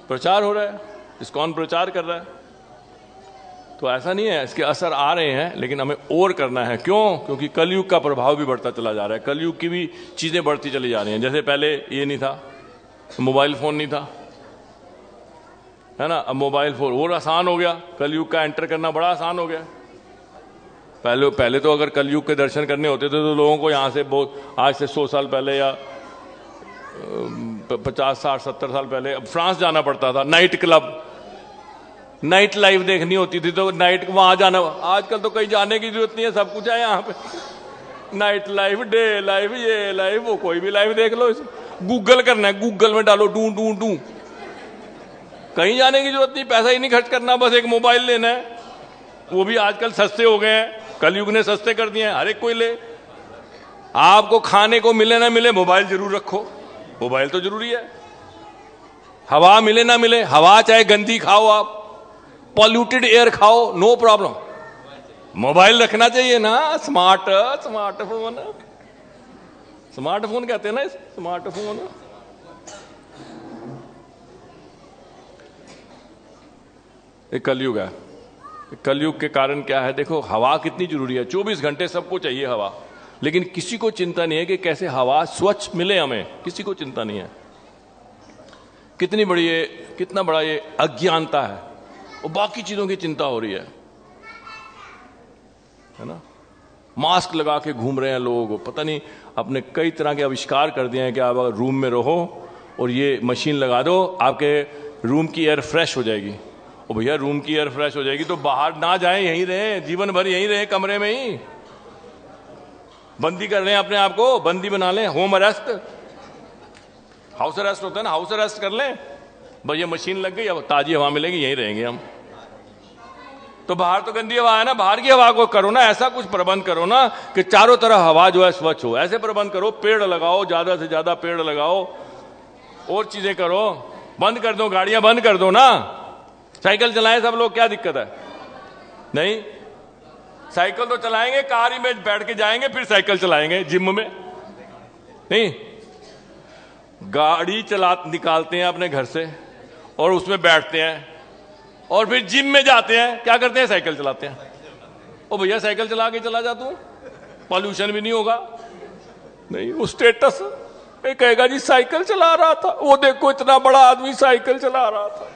प्रचार हो रहा है, इस्कॉन प्रचार कर रहा है। तो ऐसा नहीं है, इसके असर आ रहे हैं, लेकिन हमें और करना है। क्यों? क्योंकि कलयुग का प्रभाव भी बढ़ता चला जा रहा है, कलयुग की भी चीजें बढ़ती चली जा रही हैं। जैसे पहले ये नहीं था, मोबाइल फोन नहीं था, है ना, अब मोबाइल फोन और आसान हो गया, कलयुग का एंटर करना बड़ा आसान हो गया। पहले तो अगर कलयुग के दर्शन करने होते थे तो लोगों को यहाँ से बहुत, आज से 100 साल पहले या 50, 60, 70 साल पहले अब फ्रांस जाना पड़ता था, नाइट क्लब, नाइट लाइफ देखनी होती थी तो नाइट वहां जाना। आजकल तो कहीं जाने की जरूरत नहीं है, सब कुछ है यहाँ पे। नाइट लाइफ, डे लाइफ, ये लाइफ, वो कोई भी लाइफ देख लो। गूगल करना है, गूगल में डालो डू डू डू, कहीं जाने की जरूरत नहीं, पैसा ही नहीं खर्च करना, बस एक मोबाइल लेना है। वो भी आजकल सस्ते हो गए हैं, कलयुग ने सस्ते कर दिए हैं, हर एक कोई ले। आपको खाने को मिले ना मिले, मोबाइल जरूर रखो, मोबाइल तो जरूरी है। हवा मिले ना मिले, हवा चाहे गंदी खाओ, आप पॉल्यूटेड एयर खाओ, नो प्रॉब्लम, मोबाइल रखना चाहिए ना। स्मार्टफोन कहते हैं ना, स्मार्टफोन। एक कलयुग है, कलयुग के कारण क्या है, देखो हवा कितनी जरूरी है, 24 घंटे सबको चाहिए हवा, लेकिन किसी को चिंता नहीं है कि कैसे हवा स्वच्छ मिले हमें, किसी को चिंता नहीं है। कितना बड़ा ये अज्ञानता है, और बाकी चीजों की चिंता हो रही है ना। मास्क लगा के घूम रहे हैं लोग, पता नहीं अपने कई तरह के आविष्कार कर दिए हैं कि आप अगर रूम में रहो और ये मशीन लगा दो, आपके रूम की एयर फ्रेश हो जाएगी। ओ भैया, रूम की एयर फ्रेश हो जाएगी तो बाहर ना जाएं, यहीं रहें, जीवन भर यहीं रहें, कमरे में ही बंदी कर रहे हैं अपने आप को, बंदी बना लें, होम अरेस्ट, हाउस अरेस्ट होता है ना, हाउस अरेस्ट कर लें, बस ये मशीन लग गई, अब ताजी हवा मिलेगी, यहीं रहेंगे हम। तो बाहर तो गंदी हवा है ना, बाहर की हवा को करो ना, ऐसा कुछ प्रबंध करो ना कि चारों तरफ हवा जो है स्वच्छ हो, ऐसे प्रबंध करो, पेड़ लगाओ, ज्यादा से ज्यादा पेड़ लगाओ, और चीजें करो, बंद कर दो, गाड़ियां बंद कर दो ना। साइकिल चलाएं सब लोग, क्या दिक्कत है? नहीं, साइकिल तो चलाएंगे, कार ही में बैठ के जाएंगे, फिर साइकिल चलाएंगे जिम में नहीं, गाड़ी निकालते हैं अपने घर से और उसमें बैठते हैं, और फिर जिम में जाते हैं, क्या करते हैं? साइकिल चलाते हैं। ओ भैया, साइकिल चला के चला जा तू, पॉल्यूशन भी नहीं होगा। नहीं, वो स्टेटस कहेगा जी साइकिल चला रहा था, वो देखो इतना बड़ा आदमी साइकिल चला रहा था,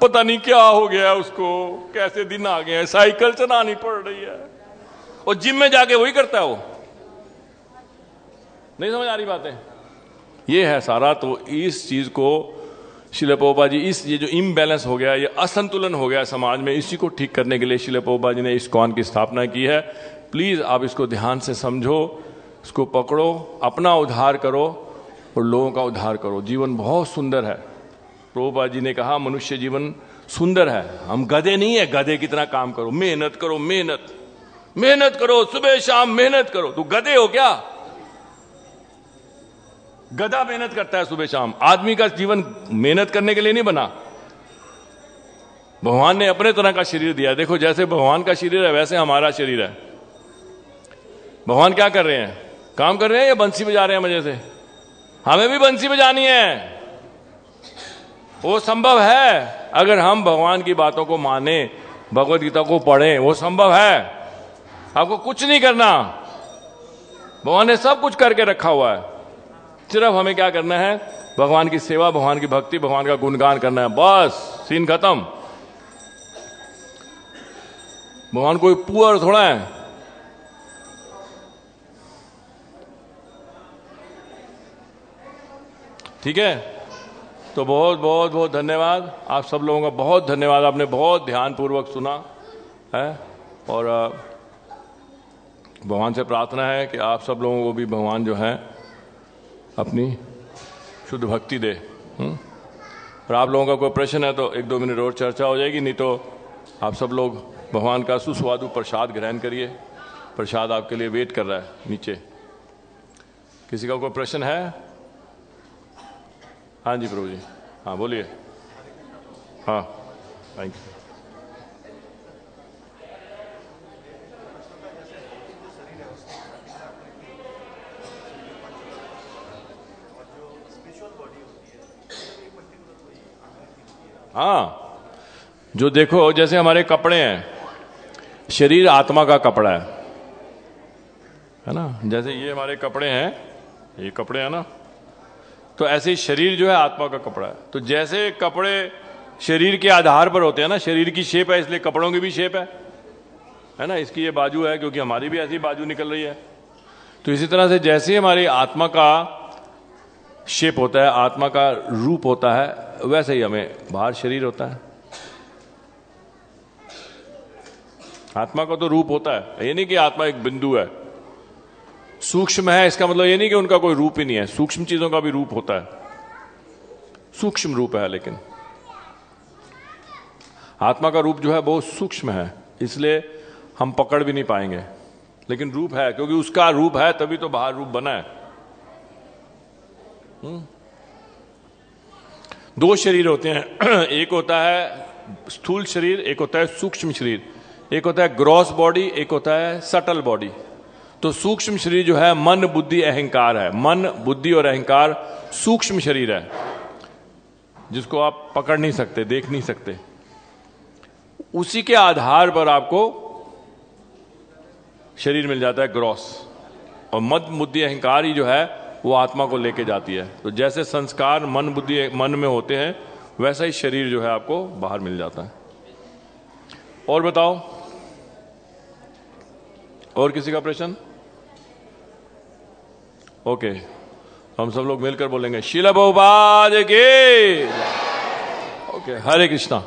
पता नहीं क्या हो गया उसको, कैसे दिन आ गए हैं, साइकिल चलानी पड़ रही है। और जिम में जाके वही करता है वो। नहीं समझ आ रही बातें? ये है सारा। तो इस चीज को श्रील प्रभुपाद जी इस ये जो इम्बैलेंस हो गया, ये असंतुलन हो गया समाज में, इसी को ठीक करने के लिए श्रील प्रभुपाद जी ने इस्कॉन की स्थापना की है। प्लीज आप इसको ध्यान से समझो, इसको पकड़ो, अपना उद्धार करो और लोगों का उद्धार करो। जीवन बहुत सुंदर है। प्रभुपाद जी ने कहा मनुष्य जीवन सुंदर है, हम गधे नहीं है, गधे की तरह काम करो, मेहनत करो, मेहनत करो, सुबह शाम मेहनत करो। तू गधे हो क्या? गधा मेहनत करता है सुबह शाम। आदमी का जीवन मेहनत करने के लिए नहीं बना। भगवान ने अपने तरह का शरीर दिया। देखो जैसे भगवान का शरीर है वैसे हमारा शरीर है। भगवान क्या कर रहे हैं? काम कर रहे हैं या बंसी बजा रहे हैं मजे से? हमें भी बंसी बजानी है। वो संभव है अगर हम भगवान की बातों को माने, भगवत गीता को पढ़ें, वो संभव है। आपको कुछ नहीं करना, भगवान ने सब कुछ करके रखा हुआ है। सिर्फ हमें क्या करना है? भगवान की सेवा, भगवान की भक्ति, भगवान का गुणगान करना है, बस सीन खत्म। भगवान कोई पुअर थोड़ा है। ठीक है, तो बहुत बहुत बहुत धन्यवाद आप सब लोगों का, बहुत धन्यवाद। आपने बहुत ध्यानपूर्वक सुना है और भगवान से प्रार्थना है कि आप सब लोगों को भी भगवान जो है अपनी शुद्ध भक्ति दे। और आप लोगों का कोई प्रश्न है तो 1-2 मिनट और चर्चा हो जाएगी, नहीं तो आप सब लोग भगवान का सुस्वादु प्रसाद ग्रहण करिए। प्रसाद आपके लिए वेट कर रहा है नीचे। किसी का कोई प्रश्न है? हाँ जी प्रभु जी, हाँ बोलिए। हाँ थैंक यू। हाँ, जो देखो जैसे हमारे कपड़े हैं, शरीर आत्मा का कपड़ा है ना। जैसे ये हमारे कपड़े हैं, ये कपड़े हैं ना, तो ऐसे ही शरीर जो है आत्मा का कपड़ा है। तो जैसे कपड़े शरीर के आधार पर होते हैं ना, शरीर की शेप है इसलिए कपड़ों की भी शेप है ना। इसकी ये बाजू है क्योंकि हमारी भी ऐसी बाजू निकल रही है। तो इसी तरह से जैसे हमारी आत्मा का शेप होता है, आत्मा का रूप होता है, वैसे ही हमें बाहर शरीर होता है। आत्मा का तो रूप होता है, ये नहीं कि आत्मा एक बिंदु है, सूक्ष्म है। इसका मतलब ये नहीं कि उनका कोई रूप ही नहीं है, सूक्ष्म चीजों का भी रूप होता है, सूक्ष्म रूप है। लेकिन आत्मा का रूप जो है बहुत सूक्ष्म है, इसलिए हम पकड़ भी नहीं पाएंगे। लेकिन रूप है, क्योंकि उसका रूप है तभी तो बाहर रूप बना है। 2 शरीर होते हैं, एक होता है स्थूल शरीर, एक होता है सूक्ष्म शरीर। एक होता है ग्रॉस बॉडी, एक होता है सटल बॉडी। तो सूक्ष्म शरीर जो है मन बुद्धि अहंकार है। मन बुद्धि और अहंकार सूक्ष्म शरीर है, जिसको आप पकड़ नहीं सकते, देख नहीं सकते। उसी के आधार पर आपको शरीर मिल जाता है ग्रॉस, और मद बुद्धि अहंकार ही जो है वो आत्मा को लेके जाती है। तो जैसे संस्कार मन बुद्धि मन में होते हैं, वैसा ही शरीर जो है आपको बाहर मिल जाता है। और बताओ, और किसी का प्रश्न? ओके, हम सब लोग मिलकर बोलेंगे श्रील प्रभुपाद की। ओके, हरे कृष्णा।